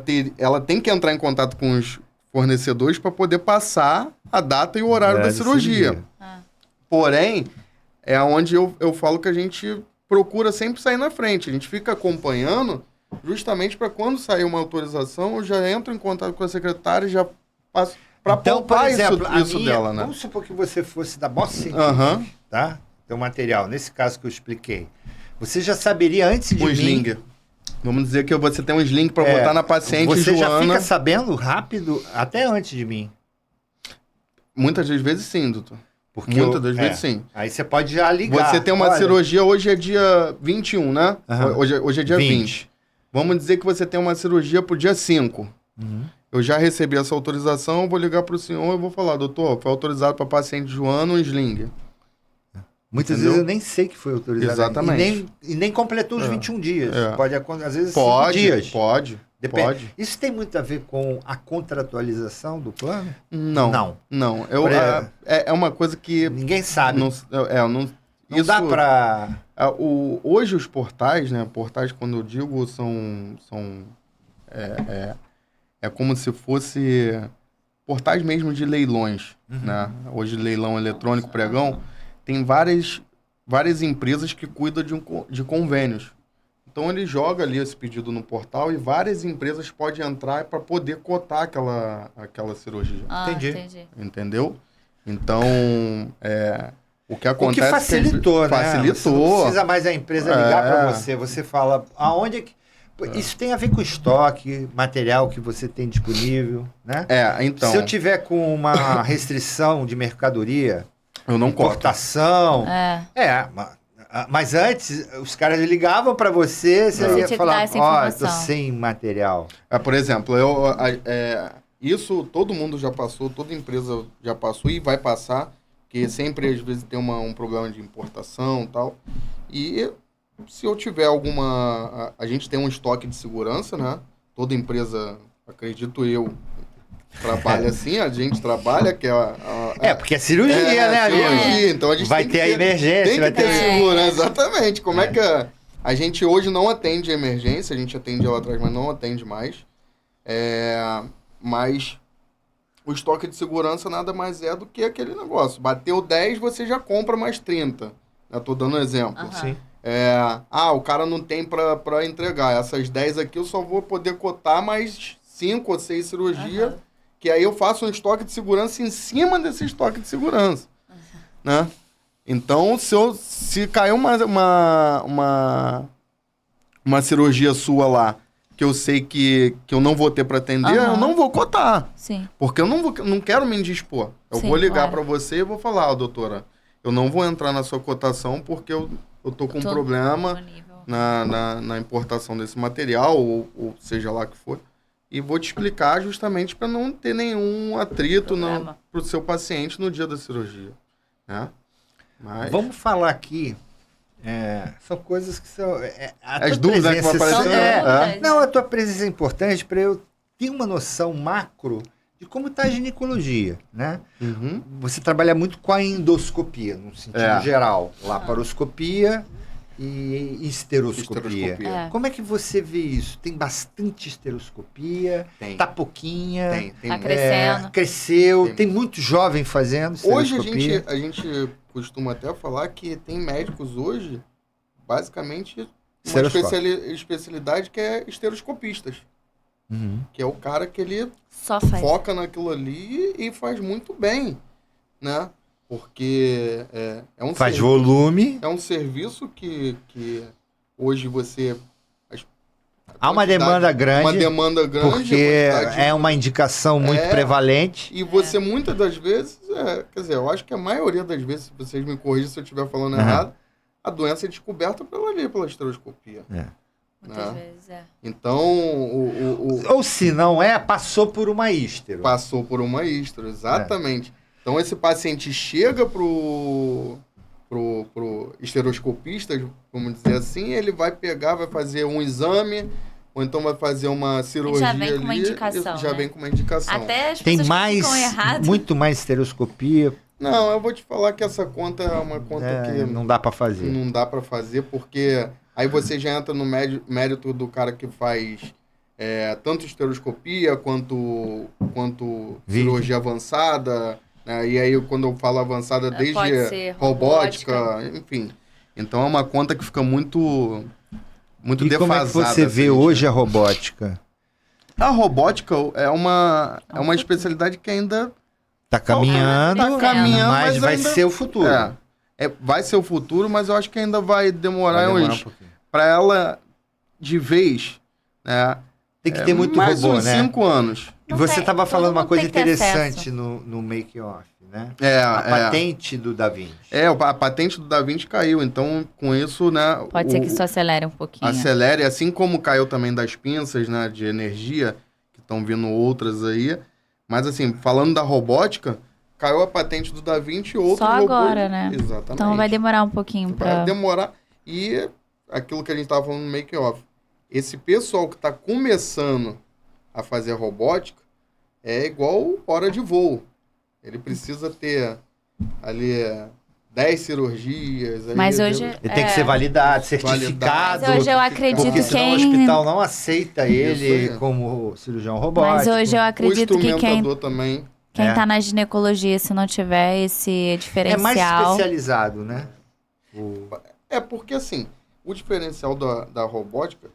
tem que entrar em contato com os fornecedores para poder passar a data e o horário da cirurgia. Porém, é onde eu falo que a gente procura sempre sair na frente. A gente fica acompanhando justamente para quando sair uma autorização, eu já entro em contato com a secretária e já passo para poupar isso dela, né? Vamos supor que você fosse da Boston Scientific, tá? teu material, nesse caso que eu expliquei, você já saberia antes de O mim... sling. Vamos dizer que você tem um sling para botar na paciente Você já Joana. fica sabendo rápido, até antes de mim. Muitas das vezes sim, doutor. Porque Muitas das vezes sim. Aí você pode já ligar. Você tem uma olha, cirurgia, hoje é dia 21, né? Aham. Hoje é dia 20. Vamos dizer que você tem uma cirurgia pro dia 5. Uhum. Eu já recebi essa autorização, eu vou ligar pro senhor e vou falar, doutor, foi autorizado para paciente Joana um sling. Muitas Entendeu? vezes eu nem sei que foi autorizado. Exatamente. E nem completou os 21 dias. É. Pode acontecer, às vezes, 5 Pode, dias. pode. Depende. Pode. Isso tem muito a ver com a contratualização do plano? Não. Por exemplo, É uma coisa que... ninguém sabe. Não Não dá pra... Hoje os portais, né? Portais, quando eu digo, são como se fosse portais mesmo de leilões, né? Hoje leilão eletrônico, pregão, tem várias empresas que cuidam de convênios. Então ele joga ali esse pedido no portal e várias empresas podem entrar para poder cotar aquela cirurgia. Entendi. Entendeu? Então, o que acontece... O que facilitou, né? Facilitou. Você não precisa mais a empresa ligar para você. Você fala aonde é que... Isso tem a ver com estoque, material que você tem disponível, né? Então... Se eu tiver com uma restrição de mercadoria, eu não importação... Mas antes, os caras ligavam para você, você ia falar, tô sem material. Por exemplo, isso todo mundo já passou, toda empresa já passou e vai passar, porque sempre às vezes tem um problema de importação e tal. E se eu tiver alguma... A gente tem um estoque de segurança, né? Toda empresa, acredito eu, trabalha assim, a gente trabalha, que porque é cirurgia, né, cirurgia, então a gente vai tem ter a emergência, tem que ter segurança, exatamente. Como é que a gente hoje não atende a emergência, a gente atende lá atrás, mas não atende mais. Mas o estoque de segurança nada mais é do que aquele negócio. Bateu 10, você já compra mais 30. Eu tô dando um exemplo. Sim. O cara não tem para entregar. Essas 10 aqui eu só vou poder cotar mais 5 ou 6 cirurgias. Que aí eu faço um estoque de segurança em cima desse estoque de segurança. Né? Então, se cair uma cirurgia sua lá, que eu sei que eu não vou ter para atender, eu não vou cotar. Sim. Porque eu não quero me indispor. Eu vou ligar para você e vou falar, doutora, eu não vou entrar na sua cotação porque eu tô com um problema na importação desse material, ou seja lá que for. E vou te explicar justamente para não ter nenhum atrito para o seu paciente no dia da cirurgia. Né? Mas... Vamos falar aqui. São coisas que são... As dúvidas que vão aparecer. Não, a tua presença é importante para eu ter uma noção macro de como está a ginecologia. Né? Uhum. Você trabalha muito com a endoscopia, no sentido geral. Laparoscopia e esteroscopia. Como é que você vê isso? Tem bastante esteroscopia? Tá pouquinha? Tá crescendo. Cresceu. Tem muito jovem fazendo esteroscopia. Hoje a gente costuma até falar que tem médicos hoje, basicamente, uma especialidade que é esteroscopistas. Que é o cara que ele foca naquilo ali e faz muito bem, né? Porque faz volume. É um serviço que hoje você... Há uma demanda grande. Uma demanda grande. Porque é uma indicação muito prevalente. E você, muitas das vezes, quer dizer, eu acho que a maioria das vezes, se vocês me corrigem se eu estiver falando errado, a doença é descoberta pela esteroscopia. Muitas vezes, Então, ou se não passou por uma ístero. Passou por uma ístero, exatamente. Então, esse paciente chega pro esteroscopista, vamos dizer assim, ele vai pegar, vai fazer um exame, ou então vai fazer uma cirurgia já vem com uma indicação, já vem com uma indicação. Até as tem pessoas ficam erradas. Muito mais esteroscopia. Não, eu vou te falar que essa conta é uma conta que... Não dá para fazer. Não dá para fazer, porque aí você já entra no mérito do cara que faz tanto esteroscopia quanto cirurgia avançada... E aí, quando eu falo avançada, desde robótica, enfim. Então, é uma conta que fica muito defasada. Como é que você vê hoje a robótica? A robótica é uma especialidade que ainda... Está caminhando, mas vai ser o futuro. vai ser o futuro, mas eu acho que ainda vai demorar um uns... pouquinho. Para ela, de vez, né? Tem que ter muito mais robô, uns né? 5 anos. E você Todo estava falando uma mundo coisa tem que ter interessante acesso. no make-off, né? A Patente do Da Vinci. a patente do Da Vinci caiu, então com isso, né? Pode ser que isso acelere um pouquinho. Acelere, assim como caiu também das pinças, né, de energia, que estão vindo outras aí. Mas assim, falando da robótica, caiu a patente do Da Vinci e outros Só robôs. agora, né? Exatamente. Então vai demorar um pouquinho Vai pra... demorar. E aquilo que a gente estava falando no make-off. Esse pessoal que está começando a fazer robótica é igual hora de voo. Ele precisa ter ali 10 cirurgias. Aí Mas hoje... Ele tem que ser validado, certificado. Mas hoje eu acredito Porque senão o quem... hospital não aceita ele Isso aí. como cirurgião robótico. Mas hoje eu O acredito que instrumentador também. quem tá na ginecologia, se não tiver esse É diferencial... mais especializado, né? Porque assim, o diferencial da robótica,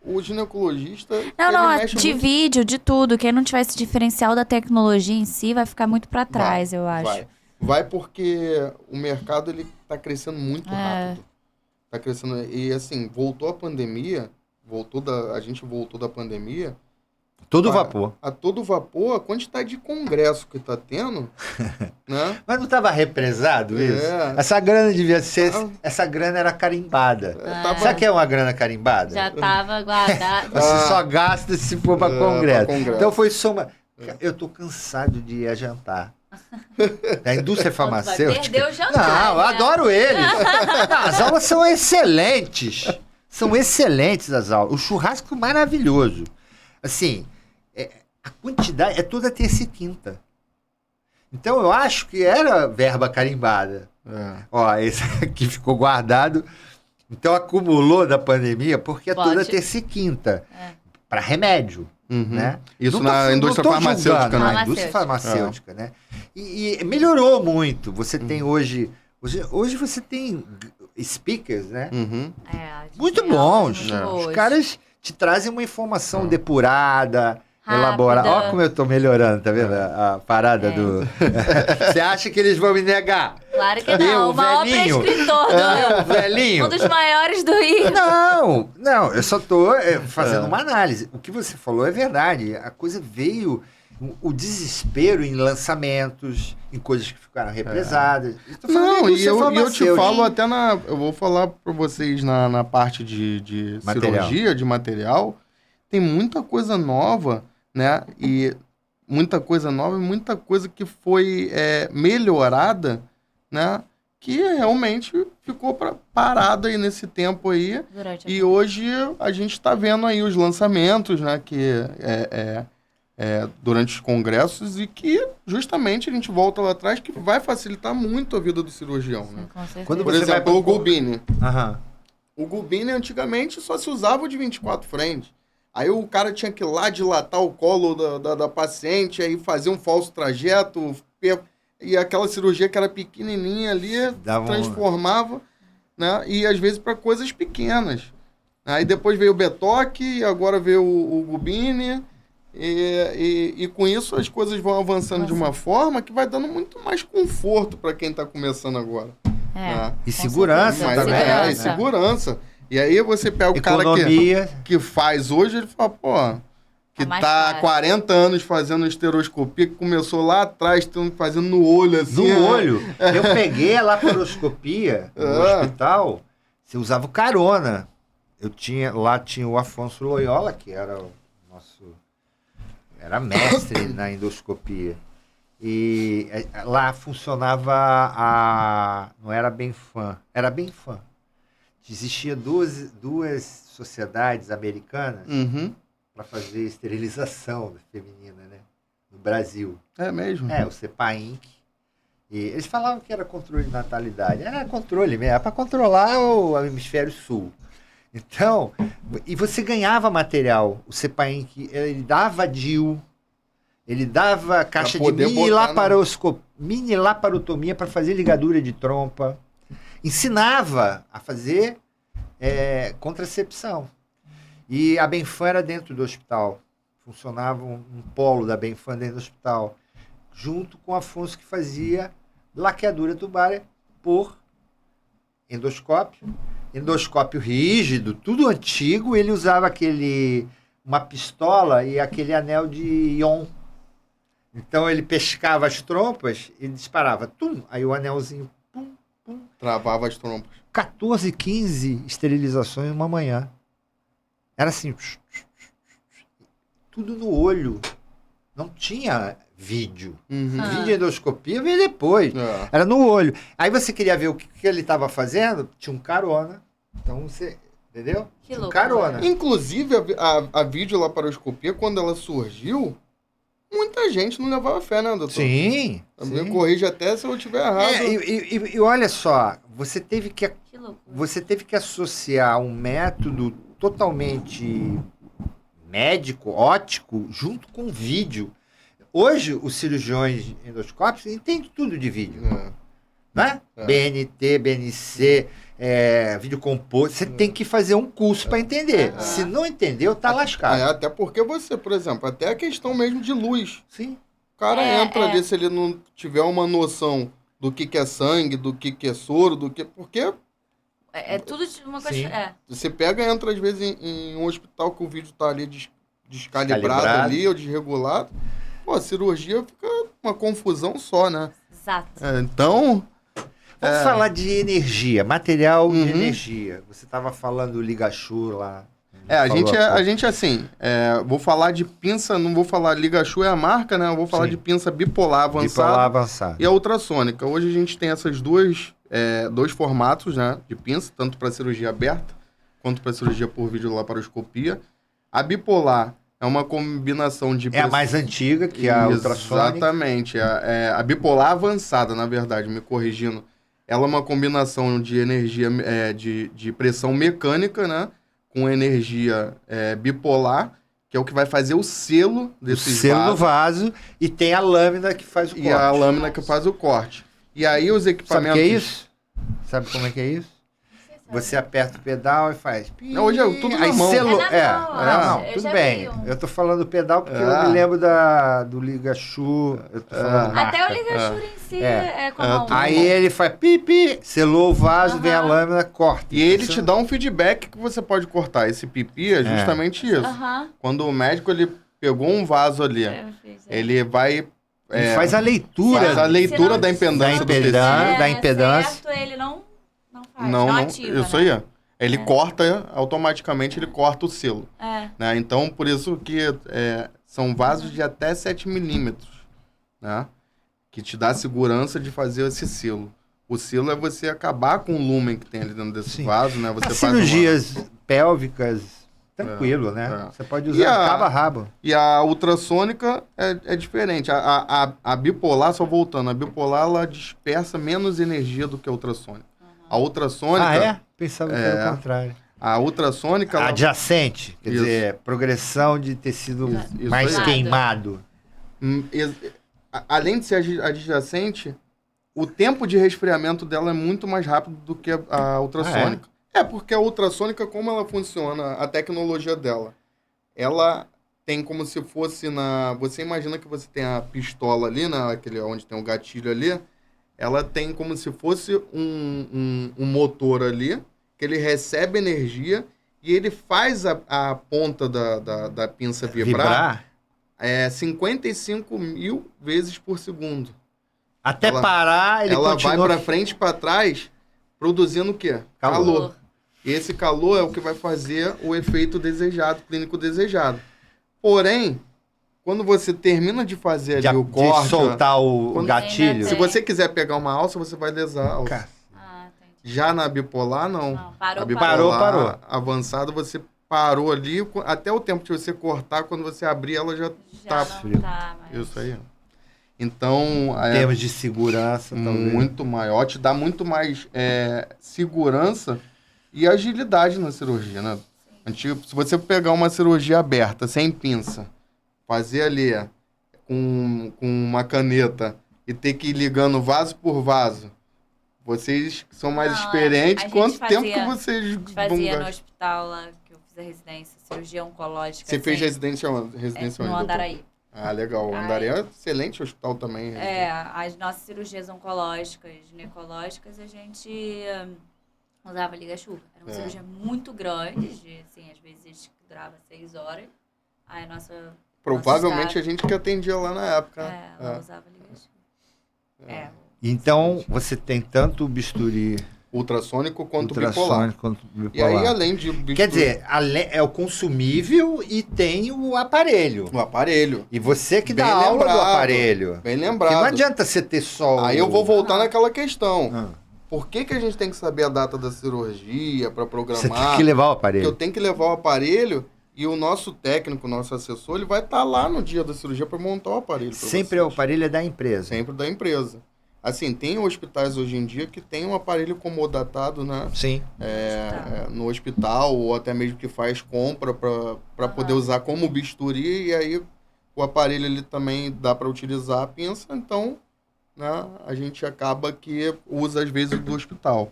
o ginecologista... Não, ele não, mexe de muito- vídeo, de tudo. Quem não tiver esse diferencial da tecnologia em si vai ficar muito pra trás, eu acho. Vai porque o mercado ele tá crescendo muito É. rápido. Tá crescendo. E assim, voltou a pandemia, a gente voltou da pandemia, Todo Vai. vapor. a todo vapor, a quantidade de congresso que tá tendo, né? Mas não estava represado isso? É. Essa grana devia ser... Ah. Essa grana era carimbada. Tava- Sabe o que é uma grana carimbada? Já tava guardado. Você só gasta se for para É, congresso. pra congresso. Então foi soma. Eu tô cansado de ir a jantar. A indústria farmacêutica. Perdeu o jantar, Não, eu né? adoro ele. Não, as aulas são excelentes. São excelentes as aulas. O churrasco maravilhoso. Assim, a quantidade é toda terça e quinta. Então eu acho que era verba carimbada. Ó, esse aqui ficou guardado. Então acumulou da pandemia porque é Pode. toda terça e quinta. Para remédio. Uhum. Né? Isso Não tô- na não indústria tô farmacêutica, julgando, né? Na indústria farmacêutica, né? E melhorou muito. Você tem hoje você tem speakers, né? Uhum. É, a gente Muito tem aulas bons. muito Os boas. caras te trazem uma informação depurada, Rápida. elaborada. Olha como eu tô melhorando, tá vendo? A parada do... Você acha que eles vão me negar? Claro que Eu, não. O maior velhinho. prescritor O velhinho. um dos maiores do Rio. Não, eu só tô fazendo uma análise. O que você falou é verdade. A coisa veio, o desespero em lançamentos, em coisas que ficaram represadas. Eu tô falando da Não, e indústria eu te farmacêutica. falo até eu vou falar para vocês na parte de Material. cirurgia, de material, tem muita coisa nova, né? E muita coisa nova e muita coisa que foi melhorada, né? Que realmente ficou parado aí nesse tempo aí. Durante a E hoje a gente está vendo aí os lançamentos, né? Que durante os congressos e que justamente a gente volta lá atrás que vai facilitar muito a vida do cirurgião, né? Com certeza. Quando Por você vai exemplo, pro- o Gubini. Aham. O Gubini antigamente só se usava o de 24 frentes. Aí o cara tinha que ir lá dilatar o colo da paciente, aí fazer um falso trajeto, e aquela cirurgia que era pequenininha ali, Dava um- transformava, né? E às vezes para coisas pequenas. Aí depois veio o Betoque, e agora veio o Gubini, e com isso as coisas vão avançando de uma forma que vai dando muito mais conforto para quem está começando agora. né? E com segurança certeza. também. E segurança. E aí você pega o cara Economia. que faz hoje, ele fala, pô, que mais tá há fácil. 40 anos fazendo esteroscopia, que começou lá atrás, fazendo no olho, assim. No né? olho. Eu peguei a laparoscopia no hospital, você usava o carona. Lá tinha o Afonso Loyola, que era o nosso... Era mestre na endoscopia. E lá funcionava não era Benfam, era Benfam. Existia duas sociedades americanas Uhum. para fazer esterilização feminina, né? No Brasil. É mesmo? O CEPAINC. E eles falavam que era controle de natalidade. Era controle mesmo, era para controlar o hemisfério sul. Então, e você ganhava material. O CEPAINC, ele dava DIU, ele dava caixa de poder mini laparotomia para fazer ligadura de trompa. Ensinava a fazer contracepção. E a Benfam era dentro do hospital. Funcionava um polo da Benfam dentro do hospital. Junto com o Afonso, que fazia laqueadura tubária por endoscópio rígido, tudo antigo. Ele usava uma pistola e aquele anel de ion. Então ele pescava as trompas e disparava. Tum, aí o anelzinho, pum, pum. Travava as trompas. 14, 15 esterilizações numa manhã. Era assim, tudo no olho. Não tinha vídeo. Vídeo de endoscopia veio depois. Era no olho. Aí você queria ver o que ele estava fazendo, tinha um carona. Então você, entendeu? Que tinha um louco, carona. Inclusive, a videolaparoscopia, quando ela surgiu, muita gente não levava fé, né, doutor? Sim. Me corrija até se eu estiver errado. E olha só, você teve que loucura. Você teve que associar um método totalmente médico, óptico, junto com vídeo. Hoje, os cirurgiões endoscópicos entendem tudo de vídeo. Né? BNT, BNC, vídeo composto. Você tem que fazer um curso para entender. Se não entendeu, tá lascado. Até porque você, por exemplo, até a questão mesmo de luz. Sim. O cara entra ali, se ele não tiver uma noção do que é sangue, do que é soro, porque... É tudo de uma coisa... Você pega e entra, às vezes, em um hospital que o vídeo tá ali descalibrado ali, ou desregulado. Pô, a cirurgia fica uma confusão só, né? Exato. Então... Vamos falar de energia, material de energia. Você estava falando do Ligashu lá. A gente assim, vou falar de pinça, não vou falar Ligashu é a marca, né? Eu vou falar de pinça bipolar avançada, e a ultrassônica. Hoje a gente tem essas dois formatos, né, de pinça, tanto para cirurgia aberta quanto para cirurgia por videolaparoscopia. A bipolar é uma combinação de... É a mais antiga, que é a ultrassônica. Exatamente. A bipolar avançada, na verdade, me corrigindo. Ela é uma combinação de energia, de pressão mecânica, né? Com energia bipolar, que é o que vai fazer o selo desses vasos. O selo do vaso, e tem a lâmina que faz o corte. E a lâmina que faz o corte. E aí os equipamentos... Sabe o que é isso? Sabe como é que é isso? Você aperta o pedal e faz... Não, hoje é tudo na mão. Não, tudo bem. Eu tô falando do pedal porque eu me lembro do Ligashu. Eu tô falando até o Ligashu em si é com a mão. Aí ele faz pipi, selou o vaso, vem a lâmina, corta. E ele te dá um feedback que você pode cortar. Esse pipi é justamente isso. Quando o médico ele pegou um vaso ali, ele vai... ele faz a leitura. Faz a leitura da impedância do tecido. Da impedância. Certo, ele não faz, não ativa, isso né? aí. Ele corta, automaticamente ele corta o selo. Né? Então, por isso que são vasos de até 7 milímetros, né? Que te dá a segurança de fazer esse selo. O selo é você acabar com o lumen que tem ali dentro desse vaso, né? Você faz cirurgias pélvicas, tranquilo, né? Você pode usar de cabo a rabo. E a ultrassônica é diferente. A bipolar, só voltando, a bipolar ela dispersa menos energia do que a ultrassônica. A ultrassônica... Pensava que era o contrário. A ultrassônica... Adjacente, quer dizer, progressão de tecido mais queimado. Além de ser adjacente, o tempo de resfriamento dela é muito mais rápido do que a ultrassônica. Porque a ultrassônica, como ela funciona, a tecnologia dela, ela tem como se fosse Você imagina que você tem a pistola ali, onde tem o gatilho ali, ela tem como se fosse um motor ali, que ele recebe energia e ele faz a ponta da pinça vibrar 55 mil vezes por segundo. Até parar, ele continua... Ela vai para frente e para trás, produzindo o quê? Calor. E esse calor é o que vai fazer o efeito desejado, clínico desejado. Porém, quando você termina de fazer ali o corte... De soltar o gatilho... Se você quiser pegar uma alça, você vai lesar a alça. Já na bipolar, não. Parou. Avançada, você parou ali, até o tempo de você cortar, quando você abrir, ela já tá frio. Isso aí. Então... Em termos de segurança, talvez. Muito maior, te dá muito mais segurança e agilidade na cirurgia, né? Se você pegar uma cirurgia aberta, sem pinça, fazer ali com uma caneta e ter que ir ligando vaso por vaso, vocês que são mais experientes, quanto tempo que vocês vão fazia no hospital lá, que eu fiz a residência, cirurgia oncológica. Você fez residência onde? No Andaraí. Ah, legal. O Andarilho é um excelente hospital também. As nossas cirurgias oncológicas, ginecológicas, a gente usava liga-chuva. Era uma cirurgia muito grande, assim, às vezes durava 6 horas. Aí a nossa... Provavelmente a gente que atendia lá na época. Ela usava liga-chuva. Então, você tem tanto o bisturi ultrassônico quanto bipolar. E aí, além de bisturi... Quer dizer, é o consumível e tem o aparelho. O aparelho. E você que dá aula do aparelho. Bem lembrado. Porque não adianta você ter só... Aí eu vou voltar naquela questão. Por que a gente tem que saber a data da cirurgia para programar? Você tem que levar o aparelho. Porque eu tenho que levar o aparelho e o nosso técnico, o nosso assessor, ele vai estar lá no dia da cirurgia para montar o aparelho. Sempre o aparelho é da empresa. Sempre da empresa. Assim, tem hospitais hoje em dia que tem um aparelho comodatado, né? Sim. No hospital, ou até mesmo que faz compra para poder usar como bisturi, e aí o aparelho ele também dá para utilizar a pinça, então, né, a gente acaba que usa às vezes do hospital.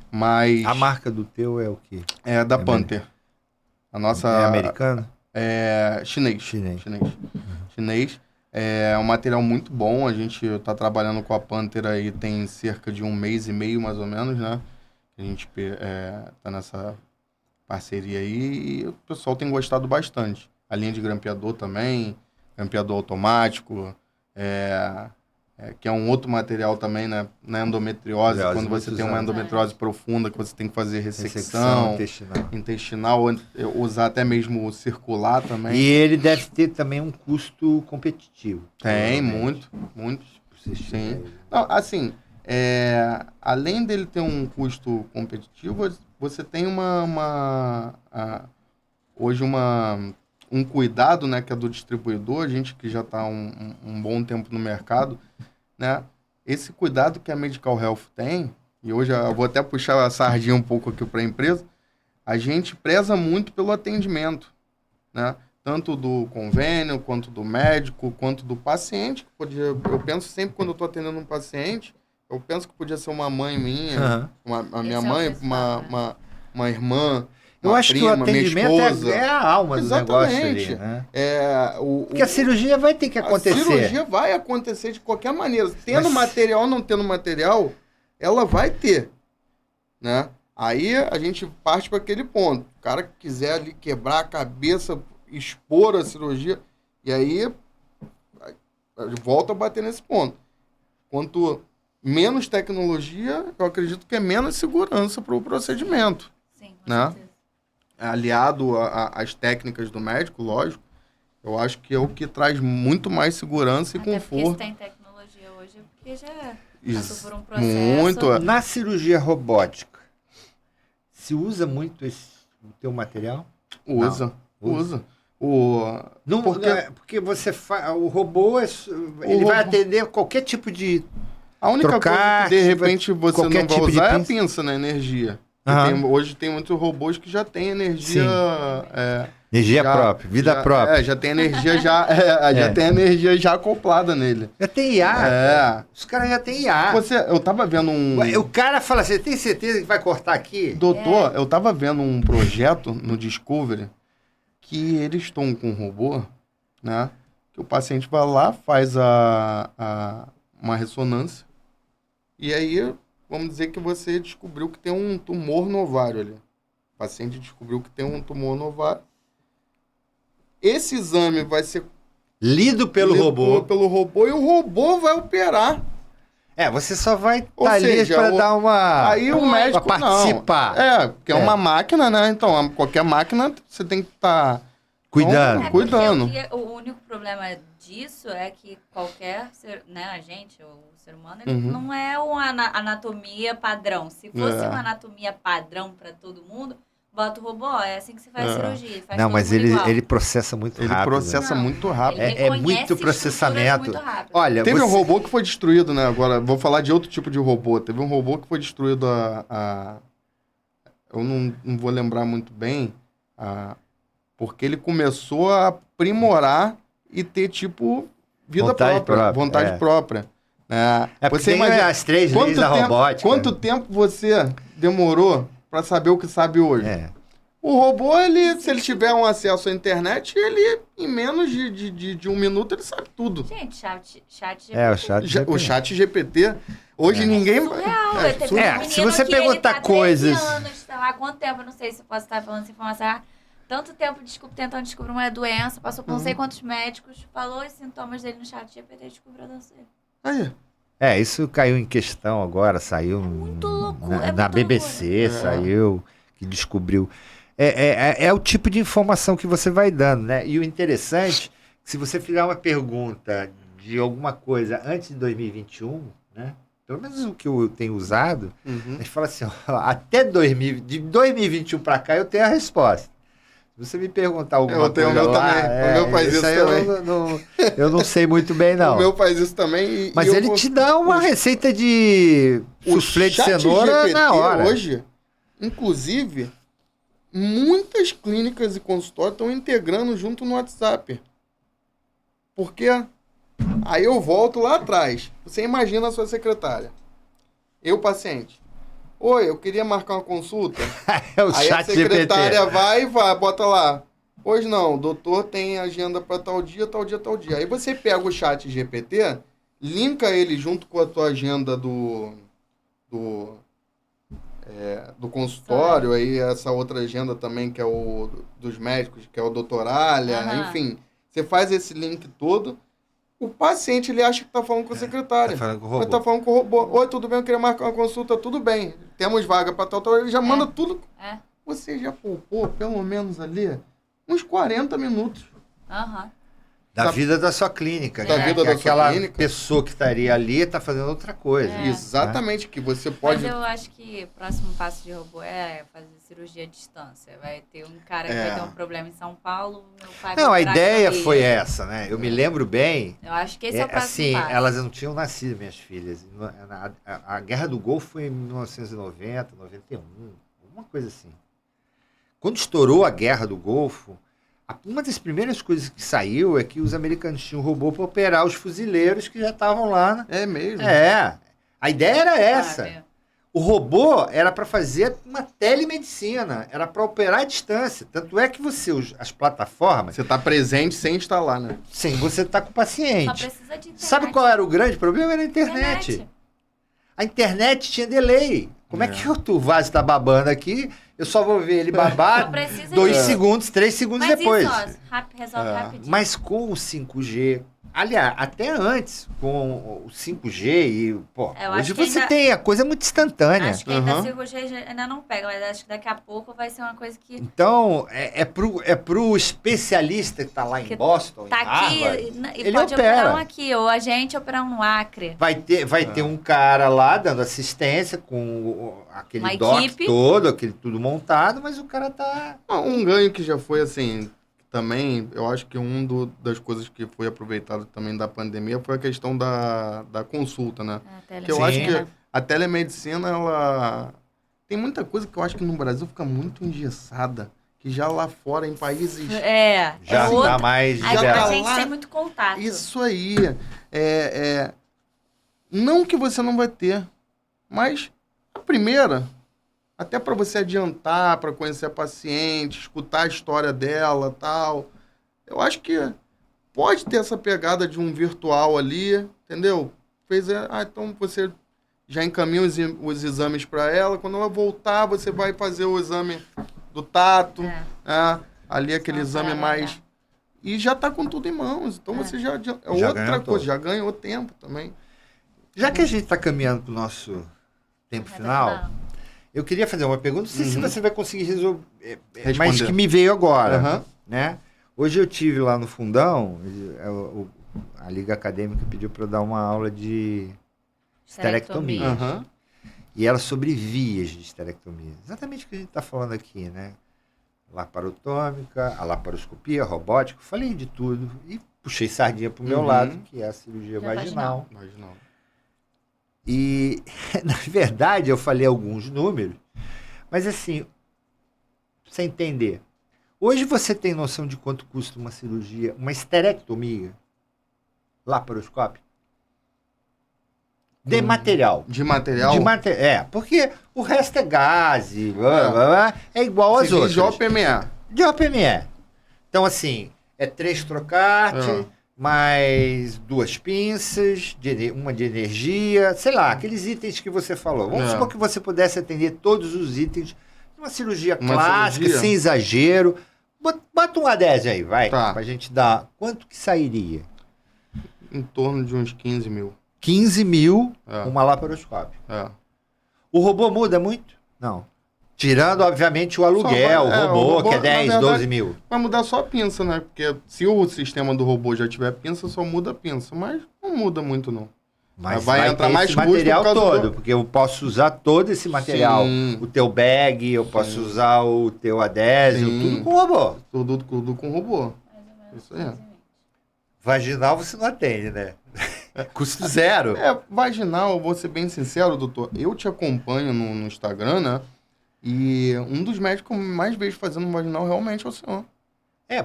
Mas... A marca do teu é o quê? É da Panther. A nossa... É americana? É chinês. Chinês. É um material muito bom, a gente está trabalhando com a Panther aí tem cerca de 1 mês e meio, mais ou menos, né? A gente tá nessa parceria aí e o pessoal tem gostado bastante. A linha de grampeador também, grampeador automático, que é um outro material também, né? Na endometriose, quando você tem uma endometriose profunda, que você tem que fazer ressecção intestinal, usar até mesmo o circular também. E ele deve ter também um custo competitivo. Tem, muito. Sim. Não, assim, além dele ter um custo competitivo, você tem hoje um cuidado, né, que é do distribuidor, a gente que já está um bom tempo no mercado, né? Esse cuidado que a Medical Health tem, e hoje eu vou até puxar a sardinha um pouco aqui para a empresa, a gente preza muito pelo atendimento, né? Tanto do convênio, quanto do médico, quanto do paciente. Eu penso sempre quando eu estou atendendo um paciente, eu penso que podia ser uma mãe minha, a minha mãe, uma irmã, eu acho prima, que o atendimento é a alma do negócio ali, né? Porque a cirurgia vai ter que acontecer. A cirurgia vai acontecer de qualquer maneira. Tendo material ou não tendo material, ela vai ter, né? Aí a gente parte para aquele ponto. O cara que quiser ali quebrar a cabeça, expor a cirurgia, e aí volta a bater nesse ponto. Quanto menos tecnologia, eu acredito que é menos segurança para o procedimento. Sim, com né? certeza. Aliado às técnicas do médico, lógico, eu acho que é o que traz muito mais segurança e Até conforto. porque se tem tecnologia hoje, é porque já passou por um processo. Muito. Na cirurgia robótica, se usa muito o teu material? Usa. Porque você o robô, ele vai atender qualquer tipo de... A única coisa que, de repente, você não vai tipo usar é a pinça, né? Energia. Hoje tem muitos robôs que já tem energia... energia própria, vida própria. Já tem energia tem energia já acoplada nele. Já tem IA. Os caras já tem IA. Eu tava vendo O cara fala assim, tem certeza que vai cortar aqui? Doutor, eu tava vendo um projeto no Discovery que eles estão com um robô, né? Que o paciente vai lá, faz uma ressonância e aí... Vamos dizer que você descobriu que tem um tumor no ovário ali. O paciente descobriu que tem um tumor no ovário. Esse exame vai ser lido pelo robô e o robô vai operar. Você só vai estar ali para dar uma... Aí o médico pra participar. Porque é uma máquina, né? Então, qualquer máquina você tem que estar... Cuidando. O único problema disso é que qualquer ser, né, a gente, o ser humano, ele não é uma anatomia padrão. Se fosse uma anatomia padrão para todo mundo, bota o robô, é assim que se faz a cirurgia. Ele faz mas ele processa muito rápido. Ele processa muito rápido. É muito processamento. Muito rápido. Olha, teve um robô que foi destruído, né? Agora, vou falar de outro tipo de robô. Teve um robô que foi destruído eu não vou lembrar muito bem, porque ele começou a aprimorar e ter, tipo, vontade própria. Você imagina as 3 leis da robótica. Quanto tempo você demorou para saber o que sabe hoje? O robô, se ele tiver um acesso à internet, ele, em menos de 1 minuto, ele sabe tudo. Gente, chat GPT. É, o chat GPT. O chat GPT, hoje ninguém... Surreal. Teve um menino se você que perguntar ele tá coisas... 13 anos, sei lá quanto tempo, eu não sei se eu posso estar falando essa informação. Tanto tempo tentando descobrir uma doença, passou por não sei quantos médicos, falou os sintomas dele no chat GPT e descobriu a doença dele. Aí, isso caiu em questão agora, saiu muito louco, na BBC, saiu, que descobriu. É o tipo de informação que você vai dando, né? E o interessante, se você fizer uma pergunta de alguma coisa antes de 2021, né? Pelo menos o que eu tenho usado, a gente fala assim, ó, até de 2021 para cá eu tenho a resposta. Se você me perguntar alguma coisa o meu lá... também. O meu faz isso também. Eu não sei muito bem, não. O meu faz isso também. Mas ele te dá uma receita de soufflé de cenoura GPT na hora. Hoje, inclusive, muitas clínicas e consultórios estão integrando junto no WhatsApp. Porque aí eu volto lá atrás. Você imagina a sua secretária. Eu, paciente. Oi, eu queria marcar uma consulta. É o aí chat a secretária GPT. vai, bota lá. Hoje não, o doutor tem agenda para tal dia, tal dia, tal dia. Aí você pega o chat GPT, linka ele junto com a tua agenda do consultório, aí essa outra agenda também, que é o dos médicos, que é o doutoralha, enfim. Você faz esse link todo. O paciente, ele acha que está falando com a secretária. Tá falando com o robô. Mas tá falando com o robô. Oi, tudo bem? Eu queria marcar uma consulta. Tudo bem. Temos vaga para tal. Ele já manda tudo. Você já poupou, pelo menos ali, uns 40 minutos. Da vida da sua clínica. Da vida da aquela sua clínica. Pessoa que estaria ali está fazendo outra coisa. Exatamente, que você pode... Mas eu acho que o próximo passo de robô é fazer cirurgia à distância. Vai ter um cara que vai ter um problema em São Paulo, meu pai Não, a vai ideia aqui. foi essa, né? Eu me lembro bem. Eu acho que esse é o próximo assim, passo. elas não tinham nascido, minhas filhas. A Guerra do Golfo foi em 1990, 91, alguma coisa assim. Quando estourou a Guerra do Golfo, uma das primeiras coisas que saiu é que os americanos tinham um robô para operar os fuzileiros que já estavam lá. É mesmo? A ideia era essa. O robô era para fazer uma telemedicina, era para operar à distância. Tanto é que as plataformas... Você está presente sem estar lá, né? Sim, você está com o paciente. Só precisa de internet. Sabe qual era o grande problema? Era a internet. A internet tinha delay. Como é que o vaso está babando aqui? Eu só vou ver ele babar 2 segundos, 3 segundos depois. Mas isso, resolve rapidinho. Mas com o 5G... Aliás, até antes, com o 5G e... hoje você tem a coisa muito instantânea. Acho que ainda 5G ainda não pega, mas acho que daqui a pouco vai ser uma coisa que... Então, é pro especialista que está lá em Boston, tá em Harvard, aqui, e ele pode opera. operar um aqui, ou a gente operar um no Acre. Vai ter um cara lá dando assistência com aquele dock equipe. todo, aquele tudo montado, mas o cara tá... Um ganho que já foi assim... Também, eu acho que das coisas que foi aproveitado também da pandemia foi a questão da consulta, né? Que eu acho que a telemedicina, ela... Tem muita coisa que eu acho que no Brasil fica muito engessada, que já lá fora, em países... Já tá mais liberado. A gente tem muito contato. Isso aí. Não que você não vai ter, mas a primeira... Até para você adiantar, para conhecer a paciente, escutar a história dela, tal. Eu acho que pode ter essa pegada de um virtual ali, entendeu? Então você já encaminha os exames para ela. Quando ela voltar, você vai fazer o exame do tato, ali aquele exame mais... E já está com tudo em mãos. Então você já outra coisa, já ganhou tempo também. Já que a gente está caminhando para o nosso tempo final... Eu queria fazer uma pergunta, não sei se você vai conseguir resolver, mas que me veio agora, né? Hoje eu tive lá no Fundão, a Liga Acadêmica pediu para eu dar uma aula de esterectomia. E era sobre vias de esterectomia. Exatamente o que a gente está falando aqui, né? Laparotômica, a laparoscopia, robótica, falei de tudo. E puxei sardinha para o meu lado, que é a cirurgia vaginal. E, na verdade, eu falei alguns números, mas assim, pra você entender, hoje você tem noção de quanto custa uma cirurgia, uma esterectomia laparoscópica? De material. De material? Porque o resto é gás, blá, blá, blá, é igual às outras. De OPME. De OPME. Então, assim, é 3 trocarte, mais 2 pinças, uma de energia, sei lá, aqueles itens que você falou. Vamos supor que você pudesse atender todos os itens de uma cirurgia clássica, sem exagero. Bota um A10 aí, vai, pra gente dar... Quanto que sairia? Em torno de uns 15 mil. 15 mil, uma laparoscópio. O robô muda muito? Não. Tirando, obviamente, o aluguel, o robô, que é 10, verdade, 12 mil. Vai mudar só a pinça, né? Porque se o sistema do robô já tiver pinça, só muda a pinça. Mas não muda muito, não. Mas vai entrar mais esse material todo, porque eu posso usar todo esse material. Sim. O teu bag, eu posso usar o teu adésio, tudo com robô. Tudo com robô. Isso aí. Vaginal você não atende, né? Custo zero. Vaginal, vou ser bem sincero, doutor. Eu te acompanho no Instagram, né? E um dos médicos que eu mais vejo fazendo vaginal realmente é o senhor.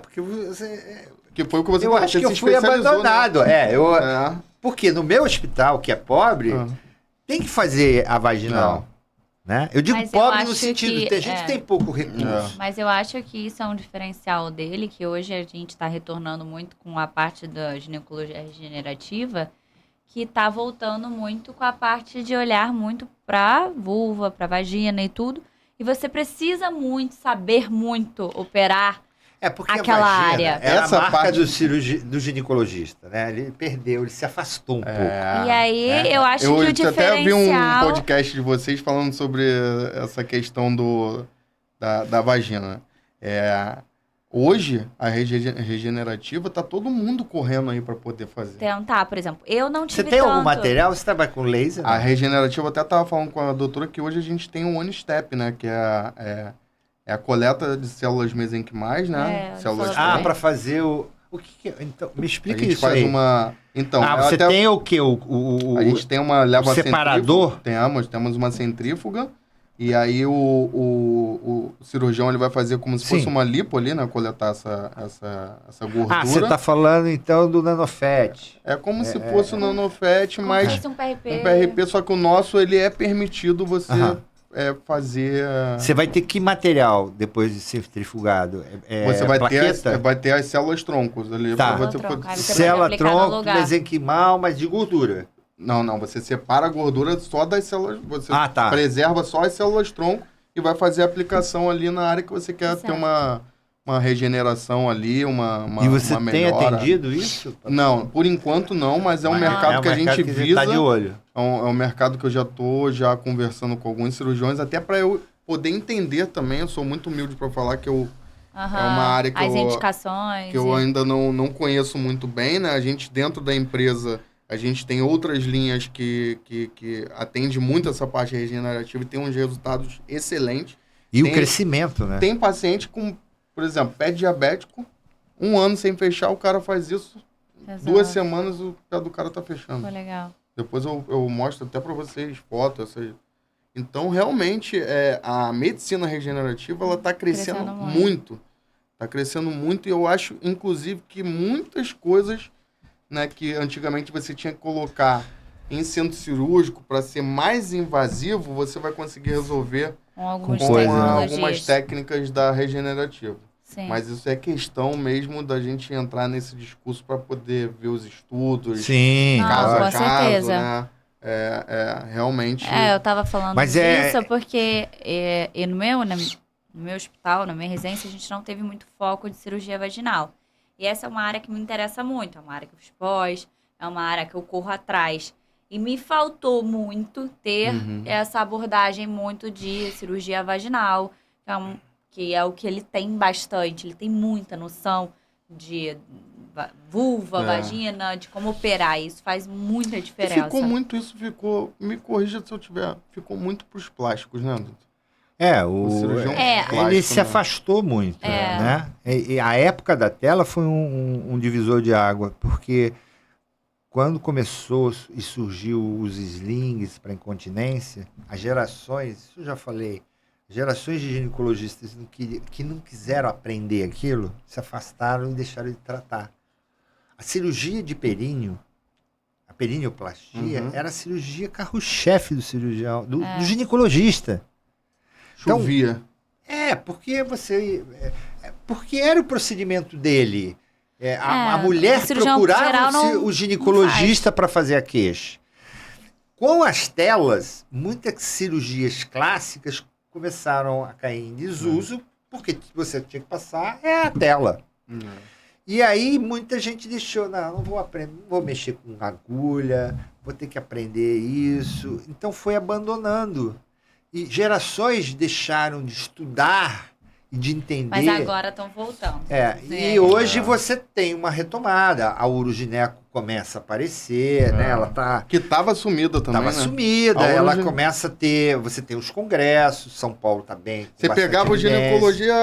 Porque você... Que foi o que você Eu acho que eu fui abandonado. Né? Porque no meu hospital, que é pobre, tem que fazer a vaginal. Né? Eu digo mas pobre no sentido, tem gente que tem pouco recurso. Mas eu acho que isso é um diferencial dele, que hoje a gente está retornando muito com a parte da ginecologia regenerativa, que está voltando muito com a parte de olhar muito para vulva, para vagina e tudo. E você precisa muito, saber muito operar porque aquela área. É essa a marca parte do ginecologista, né? Ele perdeu, ele se afastou um pouco. E aí eu acho que o diferencial... Eu até vi um podcast de vocês falando sobre essa questão da vagina. Hoje, a regenerativa, tá todo mundo correndo aí para poder fazer. Tentar, por exemplo, eu não tive Você tem algum material? Você trabalha com laser? A regenerativa, até tava falando com a doutora que hoje a gente tem o One Step, né? Que é a coleta de células mesenquimais, né? Células para fazer o que é? Então, me explica isso aí. Então, você tem o quê? A gente tem uma leva separador? Temos uma centrífuga. E aí o cirurgião ele vai fazer como se fosse uma lipo ali, né? Coletar essa gordura. Você tá falando então do nanofet. É como se fosse um nanofet, mas um PRP. Um PRP, só que o nosso ele é permitido você fazer... Você vai ter que material depois de ser centrifugado? Você vai ter as células troncos ali. Célula tronco, mesenquimal, mas de gordura. Não. Você separa a gordura só das células. Você preserva só as células tronco e vai fazer a aplicação ali na área que você quer ter uma regeneração ali, uma melhora. E você tem atendido isso? Não, por enquanto não, mas é um mercado que a gente visa. Tá de olho. É um mercado que eu já estou conversando com alguns cirurgiões, até para eu poder entender também. Eu sou muito humilde para falar que é uma área que indicações. Que eu ainda não conheço muito bem, né? A gente, dentro da empresa... A gente tem outras linhas que atende muito essa parte regenerativa e tem uns resultados excelentes. E o crescimento, né? Tem paciente com, por exemplo, pé diabético, 1 ano sem fechar, o cara faz isso, 2 semanas o pé do cara tá fechando. Foi legal. Depois eu mostro até para vocês fotos. Então, realmente, a medicina regenerativa, ela tá crescendo muito. Tá crescendo muito e eu acho, inclusive, que muitas coisas... Né, que antigamente você tinha que colocar em centro cirúrgico para ser mais invasivo, você vai conseguir resolver com algumas técnicas da regenerativa. Sim. Mas isso é questão mesmo da gente entrar nesse discurso para poder ver os estudos, caso a caso, né? Realmente... eu estava falando disso porque no meu hospital, na minha residência, a gente não teve muito foco de cirurgia vaginal. E essa é uma área que me interessa muito, é uma área que eu fiz pós, é uma área que eu corro atrás. E me faltou muito ter essa abordagem muito de cirurgia vaginal, que é o que ele tem bastante. Ele tem muita noção de vulva, vagina, de como operar. Isso faz muita diferença. Me corrija se eu tiver, ficou muito para os plásticos, né, doutor? Ele se afastou muito, né? E a época da tela foi um divisor de água, porque quando começou e surgiu os slings para incontinência, as gerações, isso eu já falei, gerações de ginecologistas que não quiseram aprender aquilo, se afastaram e deixaram de tratar. A cirurgia de períneo, perineoplastia era a cirurgia carro-chefe do cirurgião, do ginecologista. Chovia. Porque era o procedimento dele. A mulher procurava o ginecologista para fazer a queixa. Com as telas, muitas cirurgias clássicas começaram a cair em desuso, porque você tinha que passar a tela. E aí muita gente deixou, não vou aprender, não vou mexer com agulha, vou ter que aprender isso. Então foi abandonando. E gerações deixaram de estudar e de entender. Mas agora estão voltando. E hoje você tem uma retomada. A urogineco começa a aparecer, né? Ela tá... Que estava sumida também, Estava sumida. Ela começa a ter... Você tem os congressos, São Paulo tá bem. Você pegava o ginecologia,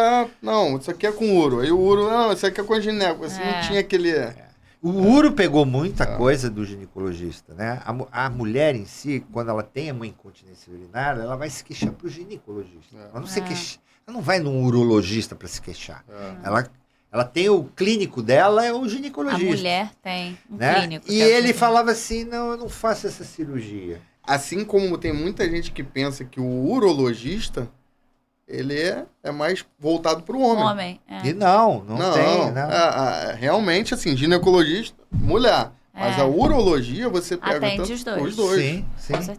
não, isso aqui é com uro. Aí o uro, não, isso aqui é com gineco. Assim, não tinha aquele... O uro pegou muita coisa do ginecologista, né? A mulher em si, quando ela tem uma incontinência urinária, ela vai se queixar pro ginecologista. Ela não se queixa, ela não vai num urologista para se queixar. Ela tem o clínico dela, é o ginecologista. A mulher tem um né? clínico. E ele falava assim, não, eu não faço essa cirurgia. Assim como tem muita gente que pensa que o urologista, ele é mais voltado para o homem. E não tem. Realmente, assim, ginecologista, mulher. Mas a urologia, você pega atende os dois. Sim.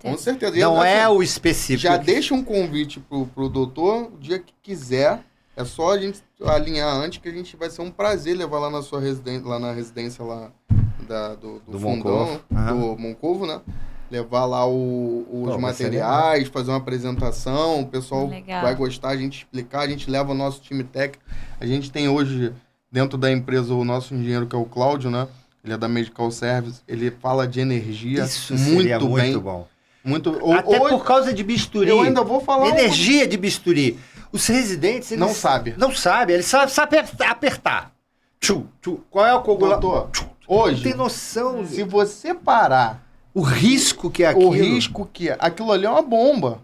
Com certeza. Não é o específico. Já deixa um convite pro doutor, o dia que quiser. É só a gente alinhar antes, que a gente vai ser um prazer levar lá na sua residência, lá na residência lá do Fundão, do Moncovo, né? Levar lá os materiais, fazer uma apresentação, o pessoal vai gostar, a gente explicar, a gente leva o nosso time técnico. A gente tem hoje, dentro da empresa, o nosso engenheiro, que é o Cláudio, né? Ele é da Medical Service, ele fala de energia muito bom. Até por causa de bisturi. Eu ainda vou falar... Energia de bisturi. Os residentes, eles não sabem. Eles sabem apertar. Qual é o coagulador? Hoje, não tem noção. Se você parar... O risco que é aquilo. Aquilo ali é uma bomba.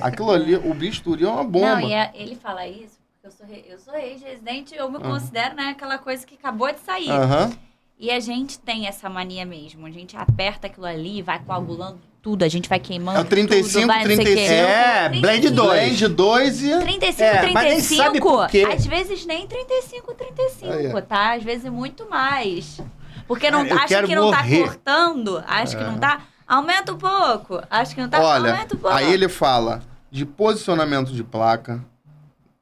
Aquilo ali, o bisturi é uma bomba. Não, ele fala isso porque eu sou ex-residente, eu me considero, né, aquela coisa que acabou de sair. E a gente tem essa mania mesmo. A gente aperta aquilo ali, vai coagulando tudo, a gente vai queimando tudo. 35, vai, 35. Blend 2. Blend 2 e... 35, mas nem sabe por quê. Às vezes nem 35, tá? Às vezes muito mais. Porque não, acha que não tá cortando, acha que não tá... Aumenta um pouco. Acho que não tá... Aumenta um pouco. Aí ele fala de posicionamento de placa,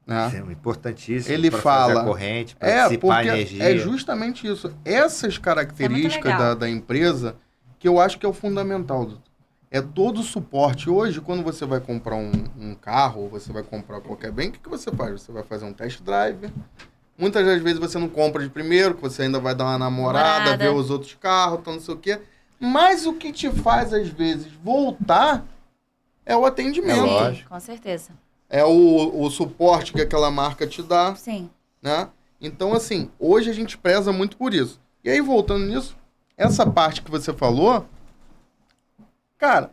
né? É importantíssimo. Ele fala fazer a corrente, para dissipar a energia. É justamente isso. Essas características da empresa que eu acho que é o fundamental. É todo o suporte. Hoje, quando você vai comprar um carro, ou você vai comprar qualquer bem, o que você faz? Você vai fazer um test drive. Muitas das vezes você não compra de primeiro, que você ainda vai dar uma namorada, ver os outros carros, não sei o quê. Mas o que te faz, às vezes, voltar é o atendimento. Sim, com certeza. É o suporte que aquela marca te dá. Sim. Né? Então, assim, hoje a gente preza muito por isso. E aí, voltando nisso, essa parte que você falou, cara,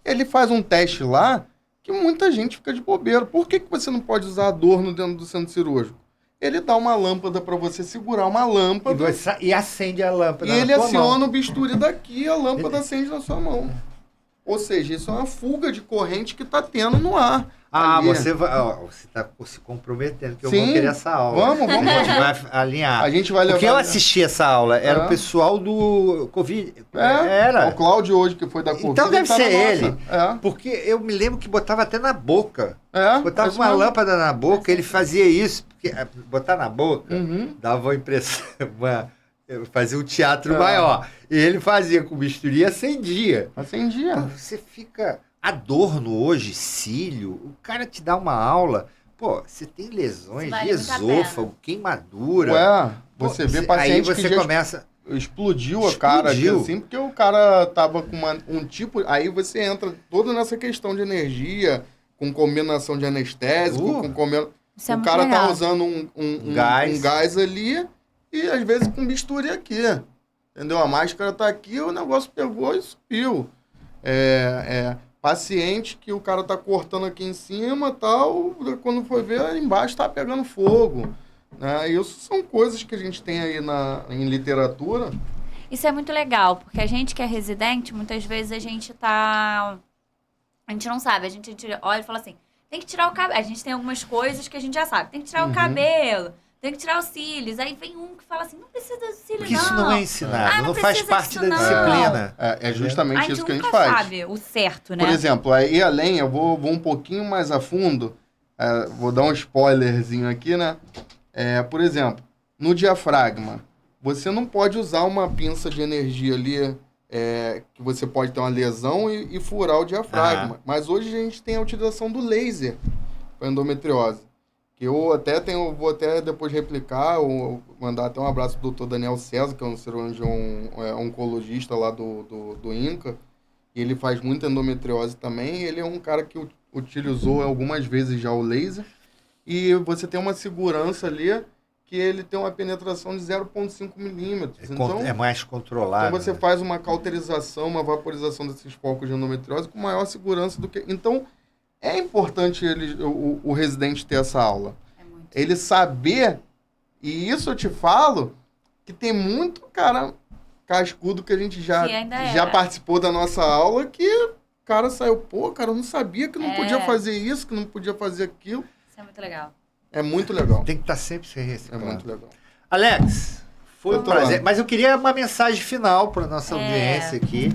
ele faz um teste lá que muita gente fica de bobeira. Por que você não pode usar adorno dentro do centro cirúrgico? Ele dá uma lâmpada para você segurar uma lâmpada. E acende a lâmpada na sua mão. E ele aciona o bisturi daqui e a lâmpada acende na sua mão. Ou seja, isso é uma fuga de corrente que está tendo no ar. Você está se comprometendo que eu vou querer essa aula. Vamos. A gente vai alinhar. A gente vai levar... Porque eu assisti essa aula, era o pessoal do Covid. Era. O Cláudio hoje, que foi da Covid. Então deve ser ele. Porque eu me lembro que botava até na boca. Botava uma lâmpada na boca, ele fazia isso. Porque botar na boca dava uma impressão... Fazia um teatro maior. E ele fazia com bisturi e acendia. Acendia. Você fica... Adorno hoje, cílio, o cara te dá uma aula, você tem lesões de esôfago, queimadura. Você vê paciente aí você começa... Explodiu a cara aqui, assim, porque o cara tava com um tipo... Aí você entra todo nessa questão de energia, com combinação de anestésico, o cara tá usando um gás ali e às vezes com bisturi aqui. Entendeu? A máscara tá aqui, o negócio pegou e subiu. Paciente que o cara tá cortando aqui em cima e tal, quando foi ver, embaixo tá pegando fogo. Né? Isso são coisas que a gente tem aí em literatura. Isso é muito legal, porque a gente que é residente, muitas vezes a gente não sabe, a gente olha e fala assim, tem que tirar o cabelo. A gente tem algumas coisas que a gente já sabe. Tem que tirar o cabelo, tem que tirar os cílios. Aí vem um que fala assim, não precisa dos cílios, Porque isso não é ensinado, não faz parte da disciplina. É justamente isso que a gente nunca faz. sabe o certo, né? Por exemplo, aí além, eu vou um pouquinho mais a fundo, vou dar um spoilerzinho aqui, né? Por exemplo, no diafragma, você não pode usar uma pinça de energia ali, que você pode ter uma lesão e furar o diafragma. Mas hoje a gente tem a utilização do laser para endometriose. Que eu até vou até depois replicar, ou mandar até um abraço pro Dr. Daniel César, que é um cirurgião oncologista lá do INCA. E ele faz muita endometriose também. Ele é um cara que utilizou algumas vezes já o laser. E você tem uma segurança ali que ele tem uma penetração de 0,5 milímetros. Então, É mais controlado. Então você faz uma cauterização, uma vaporização desses focos de endometriose com maior segurança do que... Então, é importante o residente ter essa aula. Ele saber, e isso eu te falo, que tem muito cara cascudo que a gente já participou da nossa aula, que o cara saiu, cara, eu não sabia que não podia fazer isso, que não podia fazer aquilo. Isso é muito legal. É muito legal. Tem que estar sempre se reciclando. É muito legal. Alex, foi um prazer. Mas eu queria uma mensagem final para nossa audiência aqui.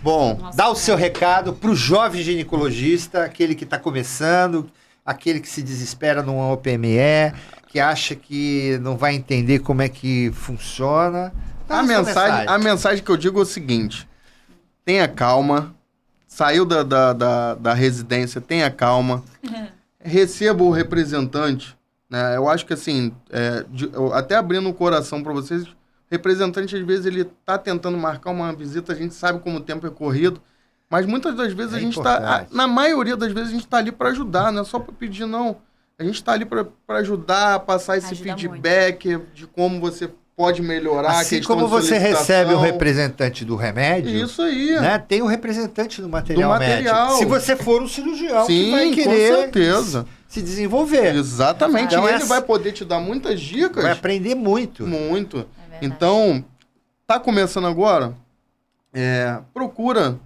Bom, dá o seu recado para o jovem ginecologista, aquele que está começando, aquele que se desespera numa OPME, que acha que não vai entender como é que funciona. A mensagem que eu digo é o seguinte: tenha calma, saiu da residência, tenha calma, receba o representante. Né? Eu acho que assim, até abrindo o coração para vocês, o representante às vezes ele está tentando marcar uma visita, a gente sabe como o tempo é corrido, mas muitas das vezes a gente está, na maioria das vezes a gente está ali para ajudar, não é só para pedir não. A gente está ali para ajudar, passar esse feedback de como você pode melhorar. Assim como você recebe o representante do remédio. Isso aí. Né? Tem o representante do material médico. Se você for um cirurgião, sim, que vai querer com certeza se desenvolver. Exatamente. Então, ele vai poder te dar muitas dicas. Vai aprender muito. Muito. Então, tá começando agora? Procura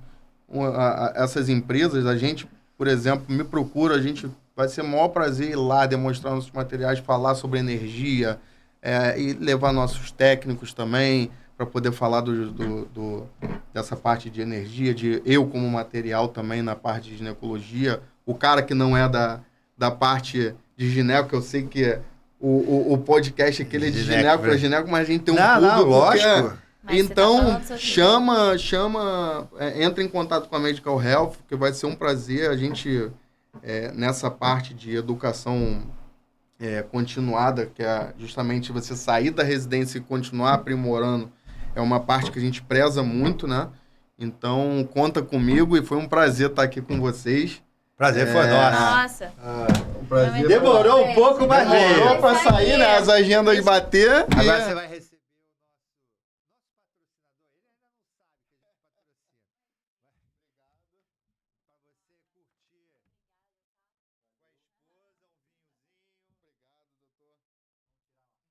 essas empresas. A gente, por exemplo, me procura. A gente vai ser o maior prazer ir lá demonstrar nossos materiais, falar sobre energia, e levar nossos técnicos também para poder falar dessa parte de energia, de eu como material também na parte de ginecologia. O cara que não é da parte de gineco, que eu sei que o podcast aquele é de gineco para gineco, mas a gente tem um público. Não, lógico. Então, entra em contato com a Medical Health, que vai ser um prazer. A gente, nessa parte de educação continuada, que é justamente você sair da residência e continuar aprimorando, é uma parte que a gente preza muito, né? Então, conta comigo e foi um prazer estar aqui com vocês. Prazer foi nosso. Nossa. Um prazer. Demorou um pouco, mas demorou para sair, né? As agendas bater. Agora você vai receber.